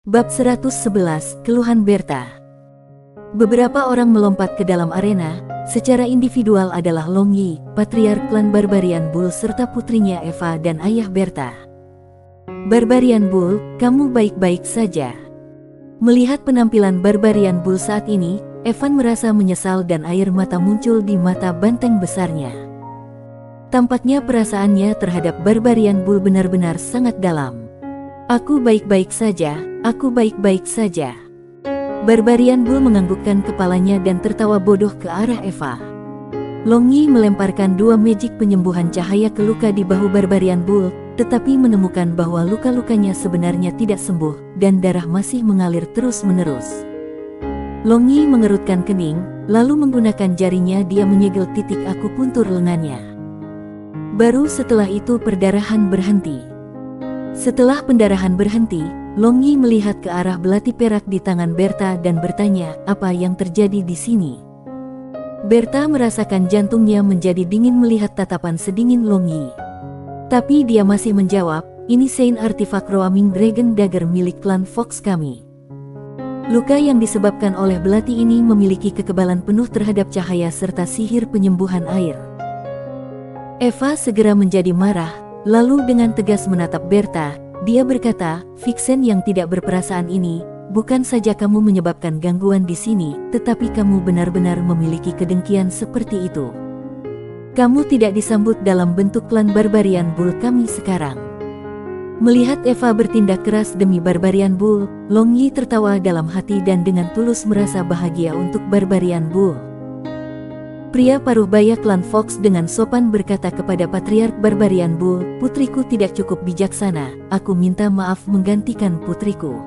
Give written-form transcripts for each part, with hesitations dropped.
Bab 111, Keluhan Berta. Beberapa orang melompat ke dalam arena. Secara individual adalah Long Yi, patriark klan Barbarian Bull serta putrinya Eva dan ayah Berta. Barbarian Bull, kamu baik-baik saja? Melihat penampilan Barbarian Bull saat ini, Evan merasa menyesal dan air mata muncul di mata banteng besarnya. Tampaknya perasaannya terhadap Barbarian Bull benar-benar sangat dalam. Aku baik-baik saja, aku baik-baik saja. Barbarian Bull menganggukkan kepalanya dan tertawa bodoh ke arah Eva. Long Yi melemparkan dua magic penyembuhan cahaya ke luka di bahu Barbarian Bull, tetapi menemukan bahwa luka-lukanya sebenarnya tidak sembuh, dan darah masih mengalir terus-menerus. Long Yi mengerutkan kening, lalu menggunakan jarinya dia menyegel titik akupuntur lengannya. Baru setelah itu perdarahan berhenti. Setelah pendarahan berhenti, Long Yi melihat ke arah belati perak di tangan Berta dan bertanya, apa yang terjadi di sini? Berta merasakan jantungnya menjadi dingin melihat tatapan sedingin Long Yi. Tapi dia masih menjawab, ini Saint Artifact Roaming Dragon Dagger milik klan Fox kami. Luka yang disebabkan oleh belati ini memiliki kekebalan penuh terhadap cahaya serta sihir penyembuhan air. Eva segera menjadi marah, lalu dengan tegas menatap Berta. Dia berkata, Vixen yang tidak berperasaan ini, bukan saja kamu menyebabkan gangguan di sini, tetapi kamu benar-benar memiliki kedengkian seperti itu. Kamu tidak disambut dalam bentuk klan Barbarian Bull kami sekarang. Melihat Eva bertindak keras demi Barbarian Bull, Long Yi tertawa dalam hati dan dengan tulus merasa bahagia untuk Barbarian Bull. Pria paruh baya klan Fox dengan sopan berkata kepada patriark Barbarian Bull, putriku tidak cukup bijaksana, aku minta maaf menggantikan putriku.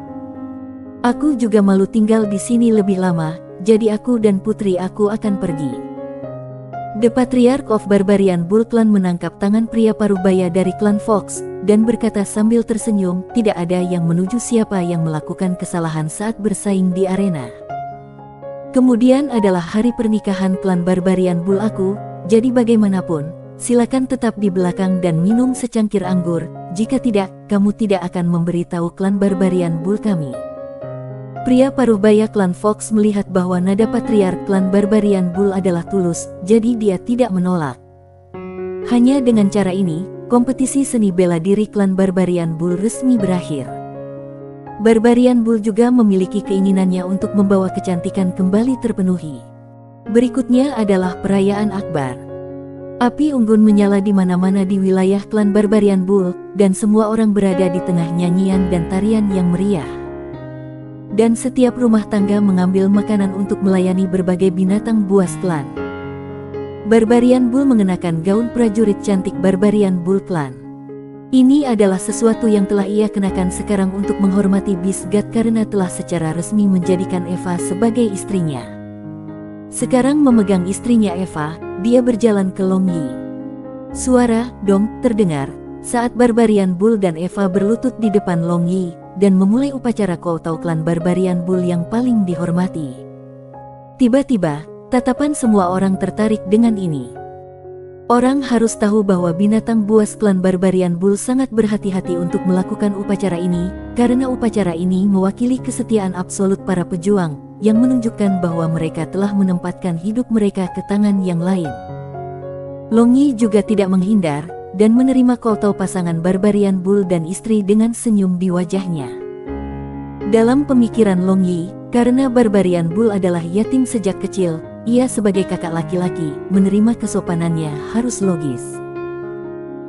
Aku juga malu tinggal di sini lebih lama, jadi aku dan putri aku akan pergi. The Patriarch of Barbarian Bull Clan menangkap tangan pria paruh baya dari klan Fox, dan berkata sambil tersenyum, tidak ada yang menuju siapa yang melakukan kesalahan saat bersaing di arena. Kemudian adalah hari pernikahan klan Barbarian Bull aku, jadi bagaimanapun, silakan tetap di belakang dan minum secangkir anggur, jika tidak, kamu tidak akan memberitahu klan Barbarian Bull kami. Pria paruh baya klan Fox melihat bahwa nada patriark klan Barbarian Bull adalah tulus, jadi dia tidak menolak. Hanya dengan cara ini, kompetisi seni bela diri klan Barbarian Bull resmi berakhir. Barbarian Bull juga memiliki keinginannya untuk membawa kecantikan kembali terpenuhi. Berikutnya adalah perayaan akbar. Api unggun menyala di mana-mana di wilayah klan Barbarian Bull, dan semua orang berada di tengah nyanyian dan tarian yang meriah. Dan setiap rumah tangga mengambil makanan untuk melayani berbagai binatang buas klan. Barbarian Bull mengenakan gaun prajurit cantik Barbarian Bull Clan. Ini adalah sesuatu yang telah ia kenakan sekarang untuk menghormati Bisgat karena telah secara resmi menjadikan Eva sebagai istrinya. Sekarang memegang istrinya Eva, dia berjalan ke Long Yi. Suara dong terdengar saat Barbarian Bull dan Eva berlutut di depan Long Yi dan memulai upacara kowtow klan Barbarian Bull yang paling dihormati. Tiba-tiba, tatapan semua orang tertarik dengan ini. Orang harus tahu bahwa binatang buas klan Barbarian Bull sangat berhati-hati untuk melakukan upacara ini, karena upacara ini mewakili kesetiaan absolut para pejuang, yang menunjukkan bahwa mereka telah menempatkan hidup mereka ke tangan yang lain. Long Yi juga tidak menghindar, dan menerima kowtow pasangan Barbarian Bull dan istri dengan senyum di wajahnya. Dalam pemikiran Long Yi, karena Barbarian Bull adalah yatim sejak kecil, ia sebagai kakak laki-laki, menerima kesopanannya harus logis.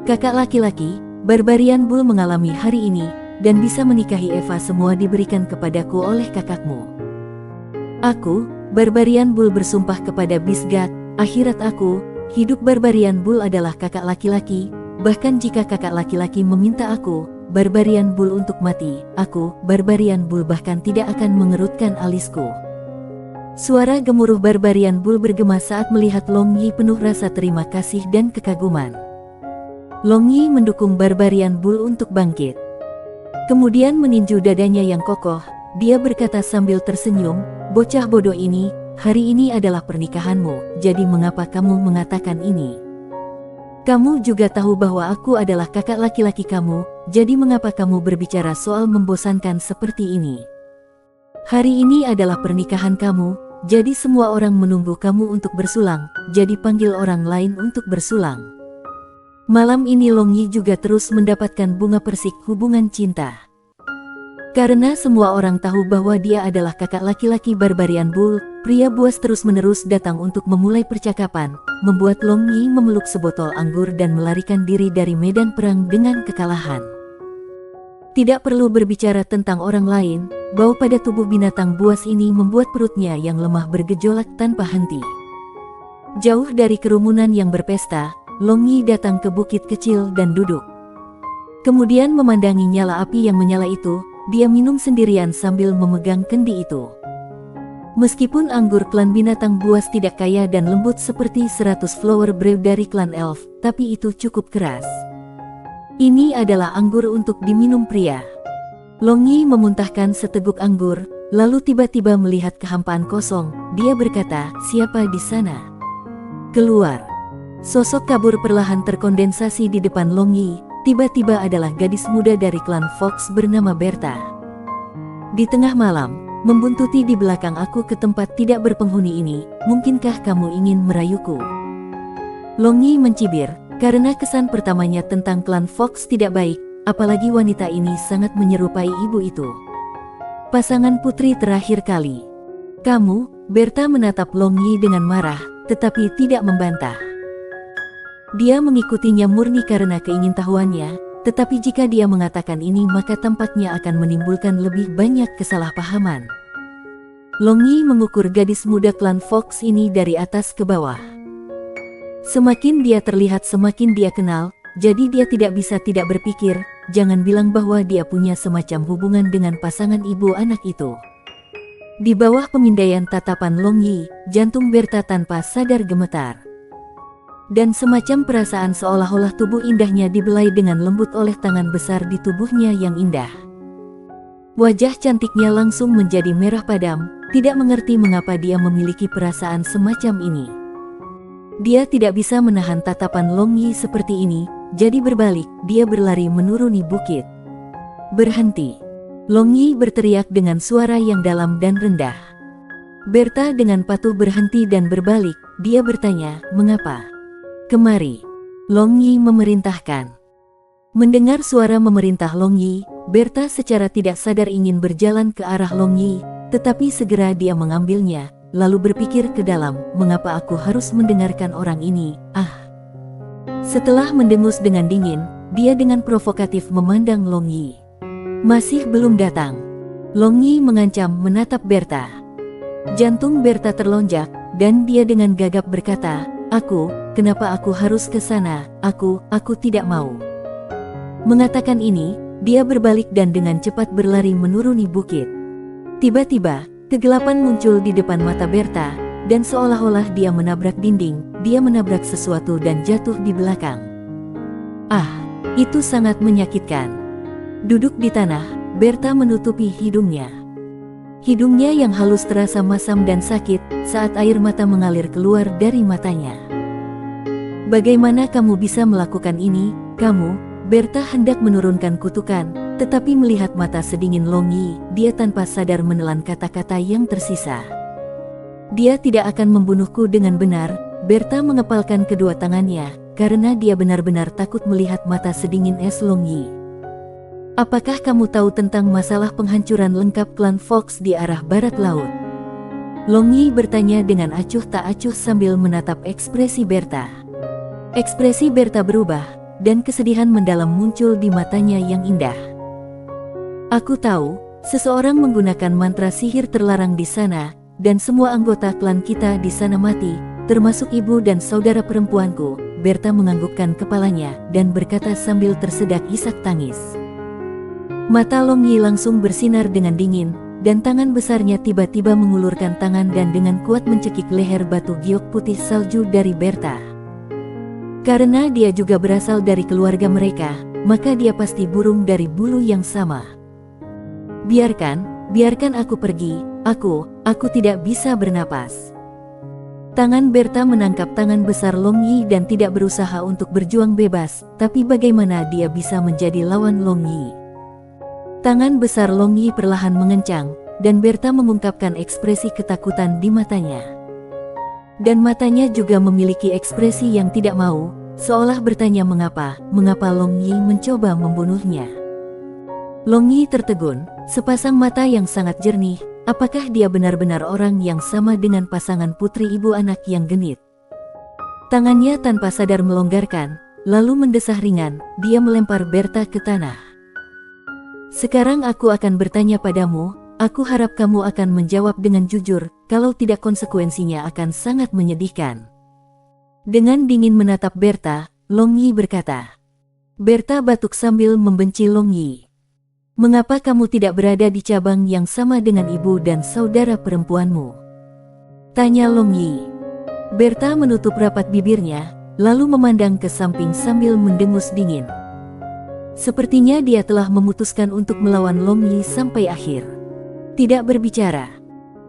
Kakak laki-laki, Barbarian Bull mengalami hari ini, dan bisa menikahi Eva semua diberikan kepadaku oleh kakakmu. Aku, Barbarian Bull bersumpah kepada Bisgat, akhirat aku, hidup Barbarian Bull adalah kakak laki-laki, bahkan jika kakak laki-laki meminta aku, Barbarian Bull untuk mati, aku, Barbarian Bull bahkan tidak akan mengerutkan alisku. Suara gemuruh Barbarian Bull bergema saat melihat Long Yi penuh rasa terima kasih dan kekaguman. Long Yi mendukung Barbarian Bull untuk bangkit. Kemudian meninju dadanya yang kokoh, dia berkata sambil tersenyum, bocah bodoh ini, hari ini adalah pernikahanmu, jadi mengapa kamu mengatakan ini? Kamu juga tahu bahwa aku adalah kakak laki-laki kamu, jadi mengapa kamu berbicara soal membosankan seperti ini? Hari ini adalah pernikahan kamu, jadi semua orang menunggu kamu untuk bersulang, jadi panggil orang lain untuk bersulang. Malam ini Long Yi juga terus mendapatkan bunga persik hubungan cinta. Karena semua orang tahu bahwa dia adalah kakak laki-laki Barbarian Bull, pria buas terus-menerus datang untuk memulai percakapan, membuat Long Yi memeluk sebotol anggur dan melarikan diri dari medan perang dengan kekalahan. Tidak perlu berbicara tentang orang lain, bau pada tubuh binatang buas ini membuat perutnya yang lemah bergejolak tanpa henti. Jauh dari kerumunan yang berpesta, Long Yi datang ke bukit kecil dan duduk. Kemudian memandangi nyala api yang menyala itu, dia minum sendirian sambil memegang kendi itu. Meskipun anggur klan binatang buas tidak kaya dan lembut seperti 100 flower brew dari klan elf, tapi itu cukup keras. Ini adalah anggur untuk diminum pria. Long Yi memuntahkan seteguk anggur, lalu tiba-tiba melihat kehampaan kosong. Dia berkata, "Siapa di sana?" Keluar. Sosok kabur perlahan terkondensasi di depan Long Yi. Tiba-tiba adalah gadis muda dari klan Fox bernama Berta. Di tengah malam, membuntuti di belakang aku ke tempat tidak berpenghuni ini, mungkinkah kamu ingin merayuku? Long Yi mencibir, karena kesan pertamanya tentang klan Fox tidak baik, apalagi wanita ini sangat menyerupai ibu itu. Pasangan putri terakhir kali. Kamu, Berta menatap Long Yi dengan marah, tetapi tidak membantah. Dia mengikutinya murni karena keingintahuannya, tetapi jika dia mengatakan ini maka tampaknya akan menimbulkan lebih banyak kesalahpahaman. Long Yi mengukur gadis muda klan Fox ini dari atas ke bawah. Semakin dia terlihat semakin dia kenal, jadi dia tidak bisa tidak berpikir, jangan bilang bahwa dia punya semacam hubungan dengan pasangan ibu anak itu. Di bawah pemindaian tatapan Long Yi, jantung Berta tanpa sadar gemetar. Dan semacam perasaan seolah-olah tubuh indahnya dibelai dengan lembut oleh tangan besar di tubuhnya yang indah. Wajah cantiknya langsung menjadi merah padam, tidak mengerti mengapa dia memiliki perasaan semacam ini. Dia tidak bisa menahan tatapan Long Yi seperti ini, jadi berbalik, dia berlari menuruni bukit. Berhenti. Long Yi berteriak dengan suara yang dalam dan rendah. Berta dengan patuh berhenti dan berbalik, dia bertanya, "Mengapa?" "Kemari," Long Yi memerintahkan. Mendengar suara memerintah Long Yi, Berta secara tidak sadar ingin berjalan ke arah Long Yi, tetapi segera dia mengambilnya, lalu berpikir ke dalam, mengapa aku harus mendengarkan orang ini, Setelah mendengus dengan dingin, dia dengan provokatif memandang Long Yi. Masih belum datang. Long Yi mengancam menatap Berta. Jantung Berta terlonjak, dan dia dengan gagap berkata, Kenapa aku harus ke sana? Aku tidak mau." Mengatakan ini, dia berbalik dan dengan cepat berlari menuruni bukit. Tiba-tiba, kegelapan muncul di depan mata Berta, dan seolah-olah dia menabrak dinding, dia menabrak sesuatu dan jatuh di belakang. Itu sangat menyakitkan. Duduk di tanah, Berta menutupi hidungnya. Hidungnya yang halus terasa masam dan sakit saat air mata mengalir keluar dari matanya. "Bagaimana kamu bisa melakukan ini, kamu?" Berta hendak menurunkan kutukan, tetapi melihat mata sedingin Long Yi, dia tanpa sadar menelan kata-kata yang tersisa. "Dia tidak akan membunuhku dengan benar." Berta mengepalkan kedua tangannya, karena dia benar-benar takut melihat mata sedingin es Long Yi. "Apakah kamu tahu tentang masalah penghancuran lengkap klan Fox di arah barat laut?" Long Yi bertanya dengan acuh tak acuh sambil menatap ekspresi Berta. Ekspresi Berta berubah, dan kesedihan mendalam muncul di matanya yang indah. "Aku tahu, seseorang menggunakan mantra sihir terlarang di sana, dan semua anggota klan kita di sana mati, termasuk ibu dan saudara perempuanku." Berta menganggukkan kepalanya, dan berkata sambil tersedak isak tangis. Mata Long Yi langsung bersinar dengan dingin, dan tangan besarnya tiba-tiba mengulurkan tangan dan dengan kuat mencekik leher batu giok putih salju dari Berta. Karena dia juga berasal dari keluarga mereka, maka dia pasti burung dari bulu yang sama. Biarkan aku pergi, aku tidak bisa bernapas." Tangan Berta menangkap tangan besar Long Yi dan tidak berusaha untuk berjuang bebas, tapi bagaimana dia bisa menjadi lawan Long Yi? Tangan besar Long Yi perlahan mengencang, dan Berta mengungkapkan ekspresi ketakutan di matanya. Dan matanya juga memiliki ekspresi yang tidak mau, seolah bertanya mengapa Long Yi mencoba membunuhnya. Long Yi tertegun, sepasang mata yang sangat jernih. Apakah dia benar-benar orang yang sama dengan pasangan putri ibu anak yang genit? Tangannya tanpa sadar melonggarkan, lalu mendesah ringan, dia melempar Berta ke tanah. Sekarang aku akan bertanya padamu, aku harap kamu akan menjawab dengan jujur, kalau tidak konsekuensinya akan sangat menyedihkan. Dengan dingin menatap Berta, Long Yi berkata. Berta batuk sambil membenci Long Yi. Mengapa kamu tidak berada di cabang yang sama dengan ibu dan saudara perempuanmu? Tanya Long Yi. Berta menutup rapat bibirnya, lalu memandang ke samping sambil mendengus dingin. Sepertinya dia telah memutuskan untuk melawan Long Yi sampai akhir. Tidak berbicara.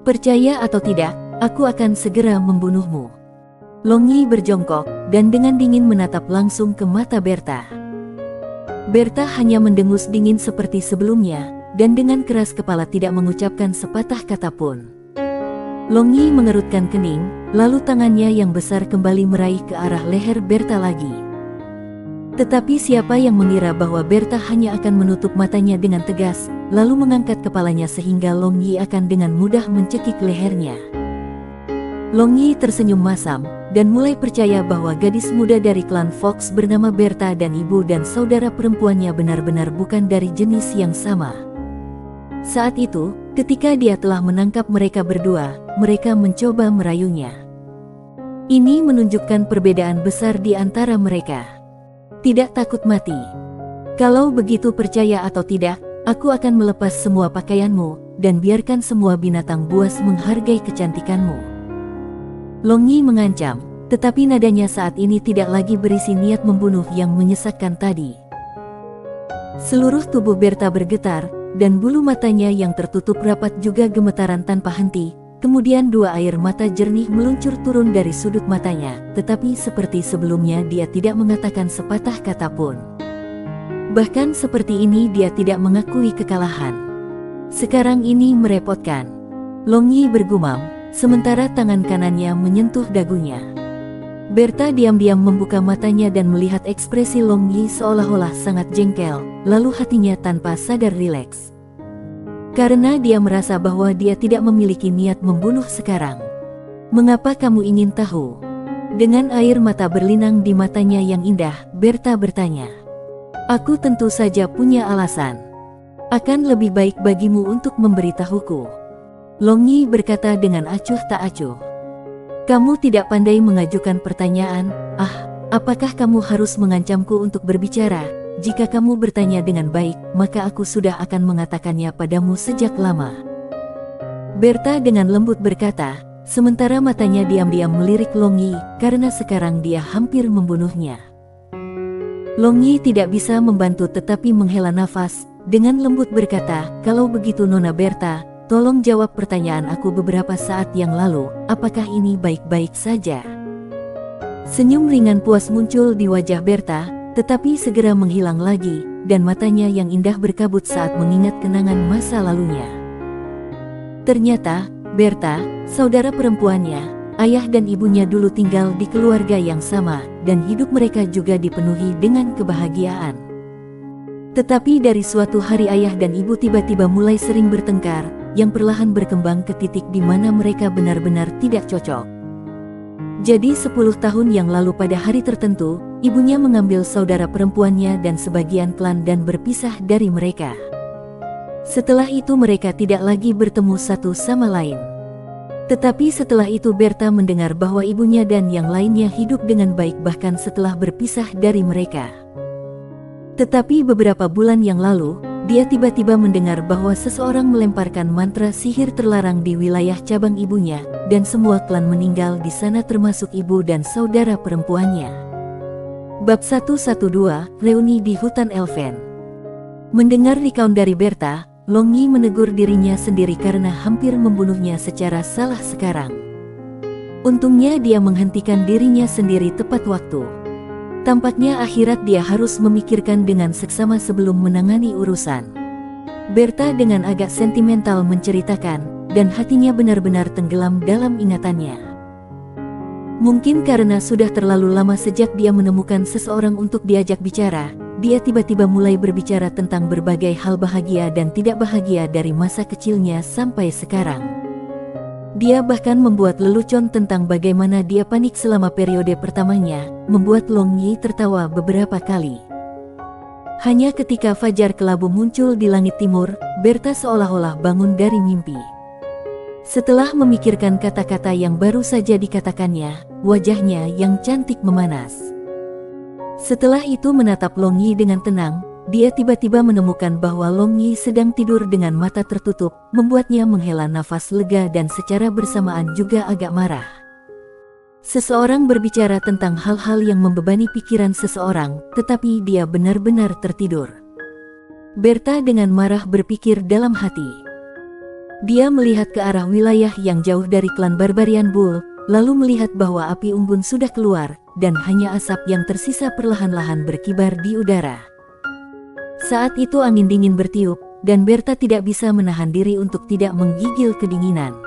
Percaya atau tidak, aku akan segera membunuhmu. Long Yi berjongkok, dan dengan dingin menatap langsung ke mata Berta. Berta hanya mendengus dingin seperti sebelumnya, dan dengan keras kepala tidak mengucapkan sepatah kata pun. Long Yi mengerutkan kening, lalu tangannya yang besar kembali meraih ke arah leher Berta lagi. Tetapi siapa yang mengira bahwa Berta hanya akan menutup matanya dengan tegas, lalu mengangkat kepalanya sehingga Long Yi akan dengan mudah mencekik lehernya. Long Yi tersenyum masam, dan mulai percaya bahwa gadis muda dari klan Fox bernama Berta dan ibu dan saudara perempuannya benar-benar bukan dari jenis yang sama. Saat itu, ketika dia telah menangkap mereka berdua, mereka mencoba merayunya. Ini menunjukkan perbedaan besar di antara mereka. Tidak takut mati. Kalau begitu percaya atau tidak, aku akan melepas semua pakaianmu, dan biarkan semua binatang buas menghargai kecantikanmu. Long Yi mengancam, tetapi nadanya saat ini tidak lagi berisi niat membunuh yang menyesakkan tadi. Seluruh tubuh Berta bergetar, dan bulu matanya yang tertutup rapat juga gemetaran tanpa henti. Kemudian dua air mata jernih meluncur turun dari sudut matanya, tetapi seperti sebelumnya dia tidak mengatakan sepatah kata pun. Bahkan seperti ini dia tidak mengakui kekalahan. Sekarang ini merepotkan. Long Yi bergumam, sementara tangan kanannya menyentuh dagunya. Berta diam-diam membuka matanya dan melihat ekspresi Long Yi seolah-olah sangat jengkel, lalu hatinya tanpa sadar rileks. Karena dia merasa bahwa dia tidak memiliki niat membunuh sekarang. Mengapa kamu ingin tahu? Dengan air mata berlinang di matanya yang indah, Berta bertanya. Aku tentu saja punya alasan. Akan lebih baik bagimu untuk memberitahuku. Long Yi berkata dengan acuh tak acuh. Kamu tidak pandai mengajukan pertanyaan, apakah kamu harus mengancamku untuk berbicara? Jika kamu bertanya dengan baik, maka aku sudah akan mengatakannya padamu sejak lama. Berta dengan lembut berkata, sementara matanya diam-diam melirik Long Yi, karena sekarang dia hampir membunuhnya. Long Yi tidak bisa membantu tetapi menghela nafas, dengan lembut berkata, kalau begitu Nona Berta, tolong jawab pertanyaan aku beberapa saat yang lalu, apakah ini baik-baik saja? Senyum ringan puas muncul di wajah Berta, tetapi segera menghilang lagi, dan matanya yang indah berkabut saat mengingat kenangan masa lalunya. Ternyata, Berta, saudara perempuannya, ayah dan ibunya dulu tinggal di keluarga yang sama, dan hidup mereka juga dipenuhi dengan kebahagiaan. Tetapi dari suatu hari ayah dan ibu tiba-tiba mulai sering bertengkar, yang perlahan berkembang ke titik di mana mereka benar-benar tidak cocok. Jadi 10 tahun yang lalu pada hari tertentu, ibunya mengambil saudara perempuannya dan sebagian klan dan berpisah dari mereka. Setelah itu mereka tidak lagi bertemu satu sama lain. Tetapi setelah itu Berta mendengar bahwa ibunya dan yang lainnya hidup dengan baik bahkan setelah berpisah dari mereka. Tetapi beberapa bulan yang lalu, dia tiba-tiba mendengar bahwa seseorang melemparkan mantra sihir terlarang di wilayah cabang ibunya, dan semua klan meninggal di sana termasuk ibu dan saudara perempuannya. Bab 112, Reuni di Hutan Elven. Mendengar recount dari Berta, Long Yi menegur dirinya sendiri karena hampir membunuhnya secara salah sekarang. Untungnya dia menghentikan dirinya sendiri tepat waktu. Tampaknya akhirat dia harus memikirkan dengan seksama sebelum menangani urusan. Berta dengan agak sentimental menceritakan, dan hatinya benar-benar tenggelam dalam ingatannya. Mungkin karena sudah terlalu lama sejak dia menemukan seseorang untuk diajak bicara, dia tiba-tiba mulai berbicara tentang berbagai hal bahagia dan tidak bahagia dari masa kecilnya sampai sekarang. Dia bahkan membuat lelucon tentang bagaimana dia panik selama periode pertamanya, membuat Long Yi tertawa beberapa kali. Hanya ketika fajar kelabu muncul di langit timur, Berta seolah-olah bangun dari mimpi. Setelah memikirkan kata-kata yang baru saja dikatakannya, wajahnya yang cantik memanas. Setelah itu menatap Long Yi dengan tenang, dia tiba-tiba menemukan bahwa Long Yi sedang tidur dengan mata tertutup, membuatnya menghela nafas lega dan secara bersamaan juga agak marah. Seseorang berbicara tentang hal-hal yang membebani pikiran seseorang, tetapi dia benar-benar tertidur. Berta dengan marah berpikir dalam hati. Dia melihat ke arah wilayah yang jauh dari klan Barbarian Bull, lalu melihat bahwa api unggun sudah keluar, dan hanya asap yang tersisa perlahan-lahan berkibar di udara. Saat itu angin dingin bertiup, dan Berta tidak bisa menahan diri untuk tidak menggigil kedinginan.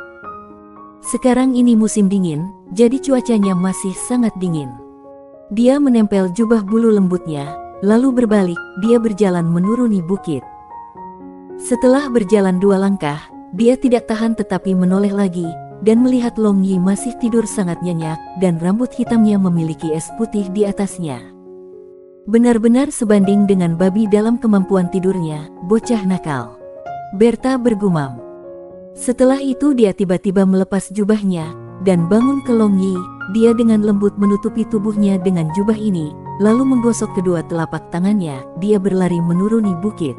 Sekarang ini musim dingin, jadi cuacanya masih sangat dingin. Dia menempel jubah bulu lembutnya, lalu berbalik, dia berjalan menuruni bukit. Setelah berjalan 2 langkah, dia tidak tahan tetapi menoleh lagi, dan melihat Long Yi masih tidur sangat nyenyak, dan rambut hitamnya memiliki es putih di atasnya. Benar-benar sebanding dengan babi dalam kemampuan tidurnya, bocah nakal. Berta bergumam. Setelah itu dia tiba-tiba melepas jubahnya, dan bangun ke Long Yi. Dia dengan lembut menutupi tubuhnya dengan jubah ini, lalu menggosok kedua telapak tangannya, dia berlari menuruni bukit.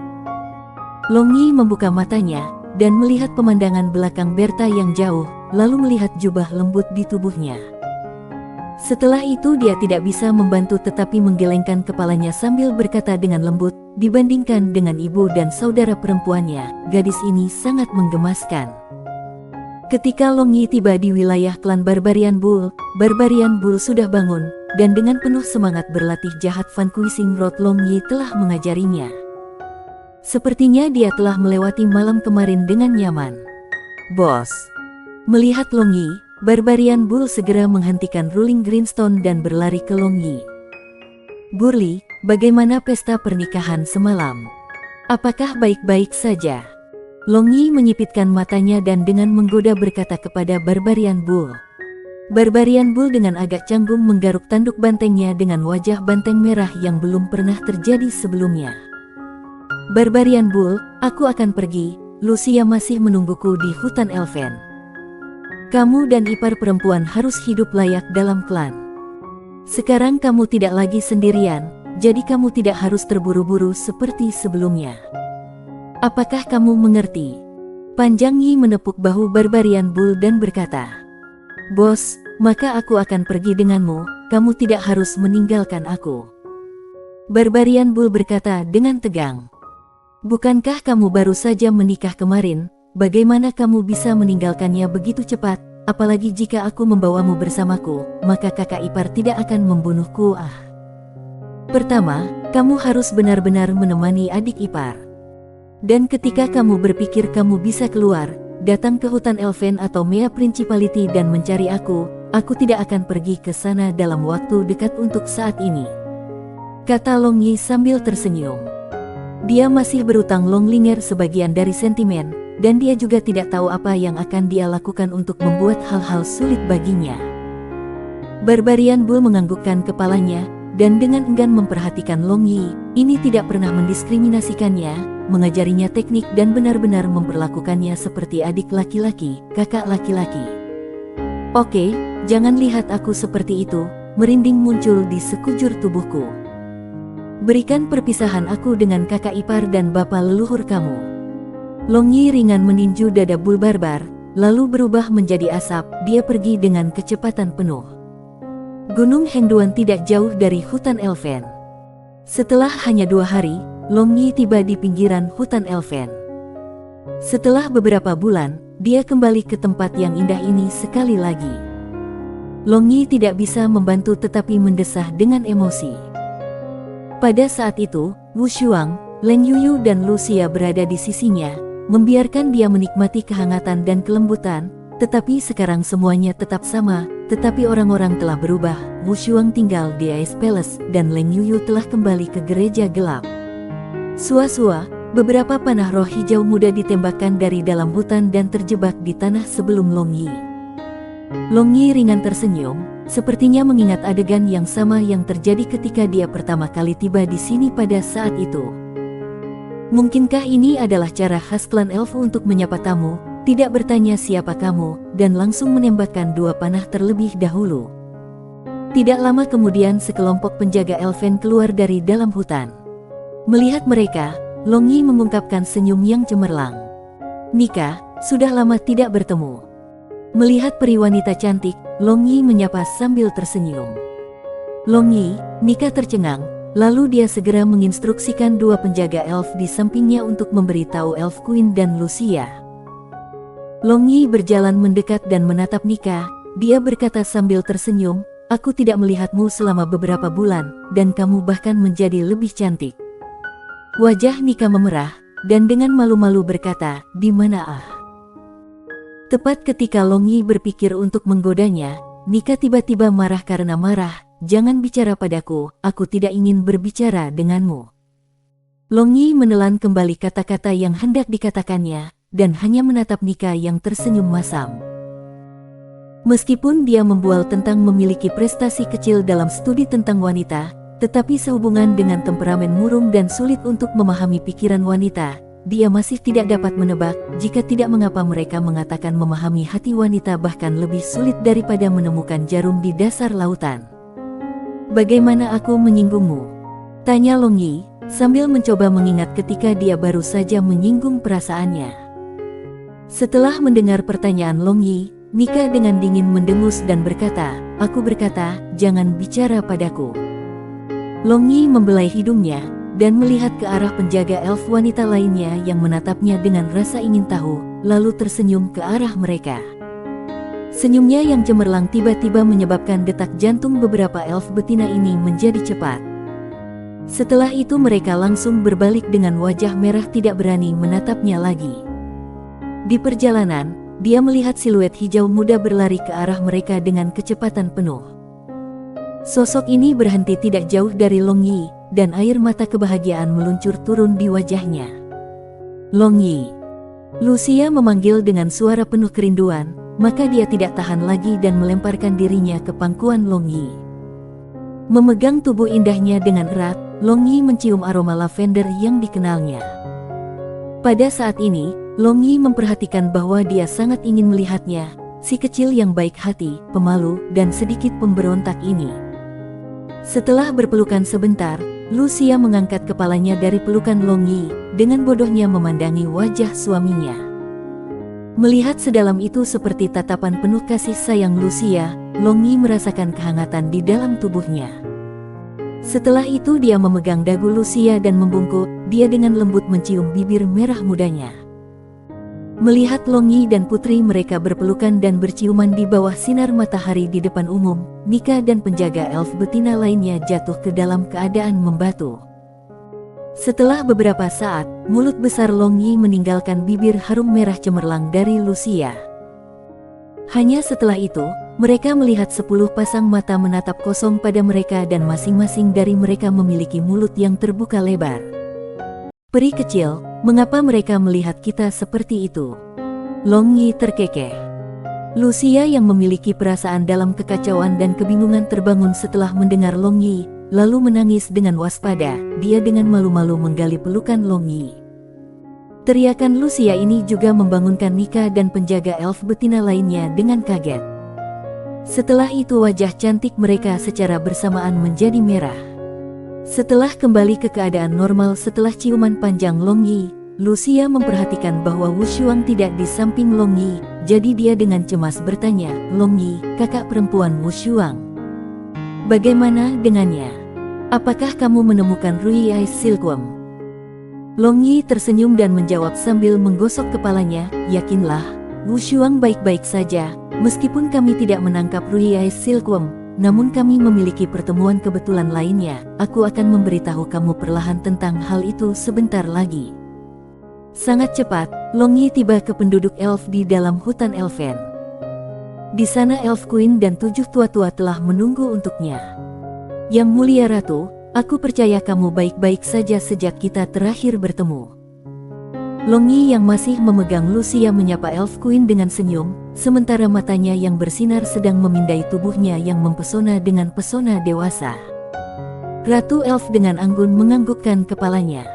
Long Yi membuka matanya, dan melihat pemandangan belakang Berta yang jauh, lalu melihat jubah lembut di tubuhnya. Setelah itu dia tidak bisa membantu tetapi menggelengkan kepalanya sambil berkata dengan lembut, dibandingkan dengan ibu dan saudara perempuannya, gadis ini sangat menggemaskan. Ketika Long Yi tiba di wilayah klan Barbarian Bull sudah bangun, dan dengan penuh semangat berlatih jahat Vanquishing Road Long Yi telah mengajarinya. Sepertinya dia telah melewati malam kemarin dengan nyaman. Bos. Melihat Long Yi, Barbarian Bull segera menghentikan ruling Greenstone dan berlari ke Long Yi. Burli, bagaimana pesta pernikahan semalam? Apakah baik-baik saja? Long Yi menyipitkan matanya dan dengan menggoda berkata kepada Barbarian Bull. Barbarian Bull dengan agak canggung menggaruk tanduk bantengnya dengan wajah banteng merah yang belum pernah terjadi sebelumnya. Barbarian Bull, aku akan pergi, Lucia masih menungguku di hutan Elven. Kamu dan ipar perempuan harus hidup layak dalam klan. Sekarang kamu tidak lagi sendirian, jadi kamu tidak harus terburu-buru seperti sebelumnya. Apakah kamu mengerti? Panjang Yi menepuk bahu Barbarian Bull dan berkata, Bos, maka aku akan pergi denganmu, kamu tidak harus meninggalkan aku. Barbarian Bull berkata dengan tegang. Bukankah kamu baru saja menikah kemarin? Bagaimana kamu bisa meninggalkannya begitu cepat? Apalagi jika aku membawamu bersamaku, maka kakak ipar tidak akan membunuhku. Pertama, kamu harus benar-benar menemani adik ipar. Dan ketika kamu berpikir kamu bisa keluar, datang ke hutan Elven atau Mea Principality dan mencari aku tidak akan pergi ke sana dalam waktu dekat untuk saat ini. Kata Long Yi sambil tersenyum. Dia masih berutang Longlinger sebagian dari sentimen, dan dia juga tidak tahu apa yang akan dia lakukan untuk membuat hal-hal sulit baginya. Barbarian Bull menganggukkan kepalanya, dan dengan enggan memperhatikan Long Yi, ini tidak pernah mendiskriminasikannya, mengajarinya teknik dan benar-benar memperlakukannya seperti adik laki-laki, kakak laki-laki. Oke, jangan lihat aku seperti itu, merinding muncul di sekujur tubuhku. Berikan perpisahan aku dengan kakak ipar dan bapak leluhur kamu. Long Yi ringan meninju dada Bull Barbar, lalu berubah menjadi asap, dia pergi dengan kecepatan penuh. Gunung Hengduan tidak jauh dari hutan Elven. Setelah hanya 2 hari, Long Yi tiba di pinggiran hutan Elven. Setelah beberapa bulan, dia kembali ke tempat yang indah ini sekali lagi. Long Yi tidak bisa membantu tetapi mendesah dengan emosi. Pada saat itu, Wu Shuang, Leng Yuyu dan Lucia berada di sisinya, membiarkan dia menikmati kehangatan dan kelembutan, tetapi sekarang semuanya tetap sama, tetapi orang-orang telah berubah. Wu Shuang tinggal di Ice Palace dan Leng Yuyu telah kembali ke gereja gelap. Sua-sua, beberapa panah roh hijau muda ditembakkan dari dalam hutan dan terjebak di tanah sebelum Long Yi. Long Yi ringan tersenyum, sepertinya mengingat adegan yang sama yang terjadi ketika dia pertama kali tiba di sini pada saat itu. Mungkinkah ini adalah cara khas klan elf untuk menyapa tamu, tidak bertanya siapa kamu, dan langsung menembakkan dua panah terlebih dahulu. Tidak lama kemudian sekelompok penjaga elfen keluar dari dalam hutan. Melihat mereka, Long Yi mengungkapkan senyum yang cemerlang. "Nika, sudah lama tidak bertemu." Melihat peri wanita cantik, Long Yi menyapa sambil tersenyum. "Long Yi," Nika tercengang, lalu dia segera menginstruksikan dua penjaga elf di sampingnya untuk memberitahu Elf Queen dan Lucia. Long Yi berjalan mendekat dan menatap Nika, dia berkata sambil tersenyum, "Aku tidak melihatmu selama beberapa bulan, dan kamu bahkan menjadi lebih cantik." Wajah Nika memerah, dan dengan malu-malu berkata, "Di mana ah?" Tepat ketika Long Yi berpikir untuk menggodanya, Nika tiba-tiba marah karena marah. "Jangan bicara padaku, aku tidak ingin berbicara denganmu." Long Yi menelan kembali kata-kata yang hendak dikatakannya, dan hanya menatap Nika yang tersenyum masam. Meskipun dia membual tentang memiliki prestasi kecil dalam studi tentang wanita, tetapi sehubungan dengan temperamen murung dan sulit untuk memahami pikiran wanita, dia masih tidak dapat menebak, jika tidak mengapa mereka mengatakan memahami hati wanita bahkan lebih sulit daripada menemukan jarum di dasar lautan. "Bagaimana aku menyinggungmu?" tanya Long Yi, sambil mencoba mengingat ketika dia baru saja menyinggung perasaannya. Setelah mendengar pertanyaan Long Yi, Nika dengan dingin mendengus dan berkata, "Aku berkata, jangan bicara padaku." Long Yi membelai hidungnya, dan melihat ke arah penjaga elf wanita lainnya yang menatapnya dengan rasa ingin tahu, lalu tersenyum ke arah mereka. Senyumnya yang cemerlang tiba-tiba menyebabkan detak jantung beberapa elf betina ini menjadi cepat. Setelah itu mereka langsung berbalik dengan wajah merah tidak berani menatapnya lagi. Di perjalanan, dia melihat siluet hijau muda berlari ke arah mereka dengan kecepatan penuh. Sosok ini berhenti tidak jauh dari Long Yi, dan air mata kebahagiaan meluncur turun di wajahnya. "Long Yi." Lucia memanggil dengan suara penuh kerinduan, maka dia tidak tahan lagi dan melemparkan dirinya ke pangkuan Long Yi. Memegang tubuh indahnya dengan erat, Long Yi mencium aroma lavender yang dikenalnya. Pada saat ini, Long Yi memperhatikan bahwa dia sangat ingin melihatnya, si kecil yang baik hati, pemalu, dan sedikit pemberontak ini. Setelah berpelukan sebentar, Lucia mengangkat kepalanya dari pelukan Long Yi, dengan bodohnya memandangi wajah suaminya. Melihat sedalam itu seperti tatapan penuh kasih sayang Lucia, Long Yi merasakan kehangatan di dalam tubuhnya. Setelah itu dia memegang dagu Lucia dan membungkuk, dia dengan lembut mencium bibir merah mudanya. Melihat Long Yi dan putri mereka berpelukan dan berciuman di bawah sinar matahari di depan umum, Nika dan penjaga elf betina lainnya jatuh ke dalam keadaan membatu. Setelah beberapa saat, mulut besar Long Yi meninggalkan bibir harum merah cemerlang dari Lucia. Hanya setelah itu, mereka melihat 10 pasang mata menatap kosong pada mereka dan masing-masing dari mereka memiliki mulut yang terbuka lebar. "Peri kecil, mengapa mereka melihat kita seperti itu?" Long Yi terkekeh. Lucia yang memiliki perasaan dalam kekacauan dan kebingungan terbangun setelah mendengar Long Yi, lalu menangis dengan waspada. Dia dengan malu-malu menggali pelukan Long Yi. Teriakan Lucia ini juga membangunkan Nika dan penjaga elf betina lainnya dengan kaget. Setelah itu wajah cantik mereka secara bersamaan menjadi merah. Setelah kembali ke keadaan normal setelah ciuman panjang Long Yi, Lucia memperhatikan bahwa Wu Shuang tidak di samping Long Yi, jadi dia dengan cemas bertanya, "Long Yi, kakak perempuan Wu Shuang. Bagaimana dengannya? Apakah kamu menemukan Rui Ice Silkworm?" Long Yi tersenyum dan menjawab sambil menggosok kepalanya, "Yakinlah, Wu Shuang baik-baik saja, meskipun kami tidak menangkap Rui Ais Silkworm, namun kami memiliki pertemuan kebetulan lainnya. Aku akan memberitahu kamu perlahan tentang hal itu sebentar lagi. Sangat cepat, Long Yi tiba ke penduduk elf di dalam hutan Elfen. Di sana Elf Queen dan 7 tua-tua telah menunggu untuknya. Yang mulia Ratu, aku percaya kamu baik-baik saja sejak kita terakhir bertemu. Long Yi yang masih memegang Lucia menyapa Elf Queen dengan senyum, sementara matanya yang bersinar sedang memindai tubuhnya yang mempesona dengan pesona dewasa. Ratu Elf dengan anggun menganggukkan kepalanya.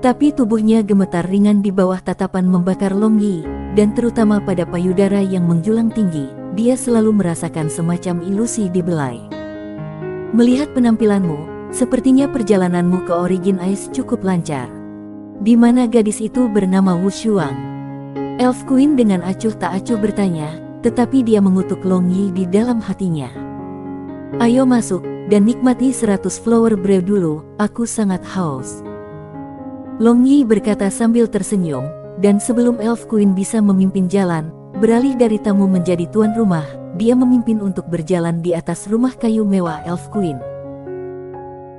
Tapi tubuhnya gemetar ringan di bawah tatapan membakar Long Yi, dan terutama pada payudara yang menjulang tinggi, dia selalu merasakan semacam ilusi dibelai. Melihat penampilanmu, sepertinya perjalananmu ke Origin Ice cukup lancar. Di mana gadis itu bernama Wu Shuang? Elf Queen dengan acuh tak acuh bertanya, tetapi dia mengutuk Long Yi di dalam hatinya. Ayo masuk, dan nikmati 100 flower brew dulu, aku sangat haus. Long Yi berkata sambil tersenyum, dan sebelum Elf Queen bisa memimpin jalan, beralih dari tamu menjadi tuan rumah, dia memimpin untuk berjalan di atas rumah kayu mewah Elf Queen.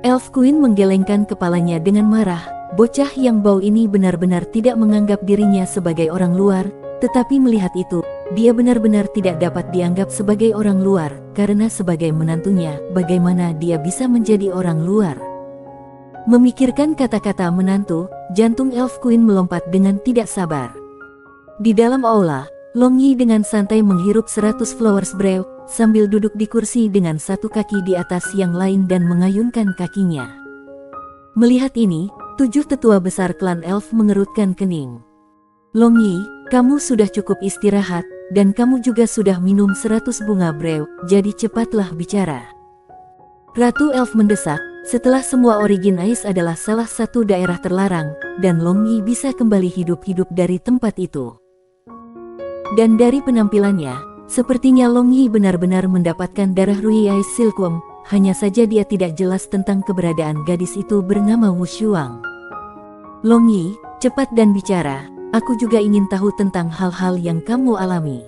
Elf Queen menggelengkan kepalanya dengan marah. Bocah yang bau ini benar-benar tidak menganggap dirinya sebagai orang luar, tetapi melihat itu, dia benar-benar tidak dapat dianggap sebagai orang luar, karena sebagai menantunya, bagaimana dia bisa menjadi orang luar? Memikirkan kata-kata menantu, jantung Elf Queen melompat dengan tidak sabar. Di dalam aula, Long Yi dengan santai menghirup 100 flowers brew, sambil duduk di kursi dengan satu kaki di atas yang lain dan mengayunkan kakinya. Melihat ini, 7 tetua besar klan elf mengerutkan kening. Long Yi, kamu sudah cukup istirahat, dan kamu juga sudah minum 100 bunga brew, jadi cepatlah bicara. Ratu Elf mendesak, setelah semua Origin Ice adalah salah satu daerah terlarang, dan Long Yi bisa kembali hidup-hidup dari tempat itu. Dan dari penampilannya, sepertinya Long Yi benar-benar mendapatkan darah Rui Ice Silkworm, hanya saja dia tidak jelas tentang keberadaan gadis itu bernama Wu Shuang. Long Yi, cepat dan bicara, aku juga ingin tahu tentang hal-hal yang kamu alami.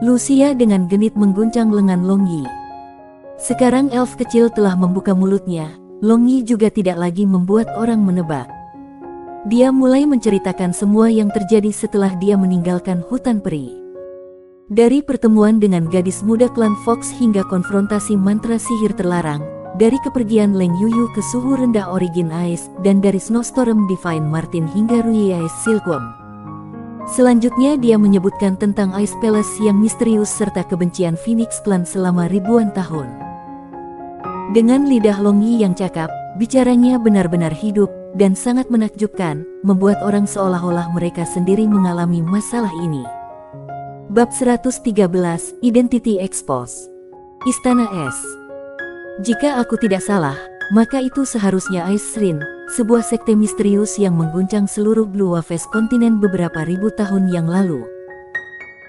Lucia dengan genit mengguncang lengan Long Yi. Sekarang elf kecil telah membuka mulutnya, Long Yi juga tidak lagi membuat orang menebak. Dia mulai menceritakan semua yang terjadi setelah dia meninggalkan hutan peri. Dari pertemuan dengan gadis muda klan Fox hingga konfrontasi mantra sihir terlarang, dari kepergian Leng Yuyu ke suhu rendah Origin Ice, dan dari Snowstorm Divine Martin hingga Rui Ice Silkworm. Selanjutnya dia menyebutkan tentang Ice Palace yang misterius serta kebencian Phoenix Clan selama ribuan tahun. Dengan lidah Long Yi yang cakap, bicaranya benar-benar hidup, dan sangat menakjubkan, membuat orang seolah-olah mereka sendiri mengalami masalah ini. Bab 113, Identity Expose. Istana Es. Jika aku tidak salah, maka itu seharusnya Ice Shrine, sebuah sekte misterius yang mengguncang seluruh Blue Waves kontinen beberapa ribu tahun yang lalu.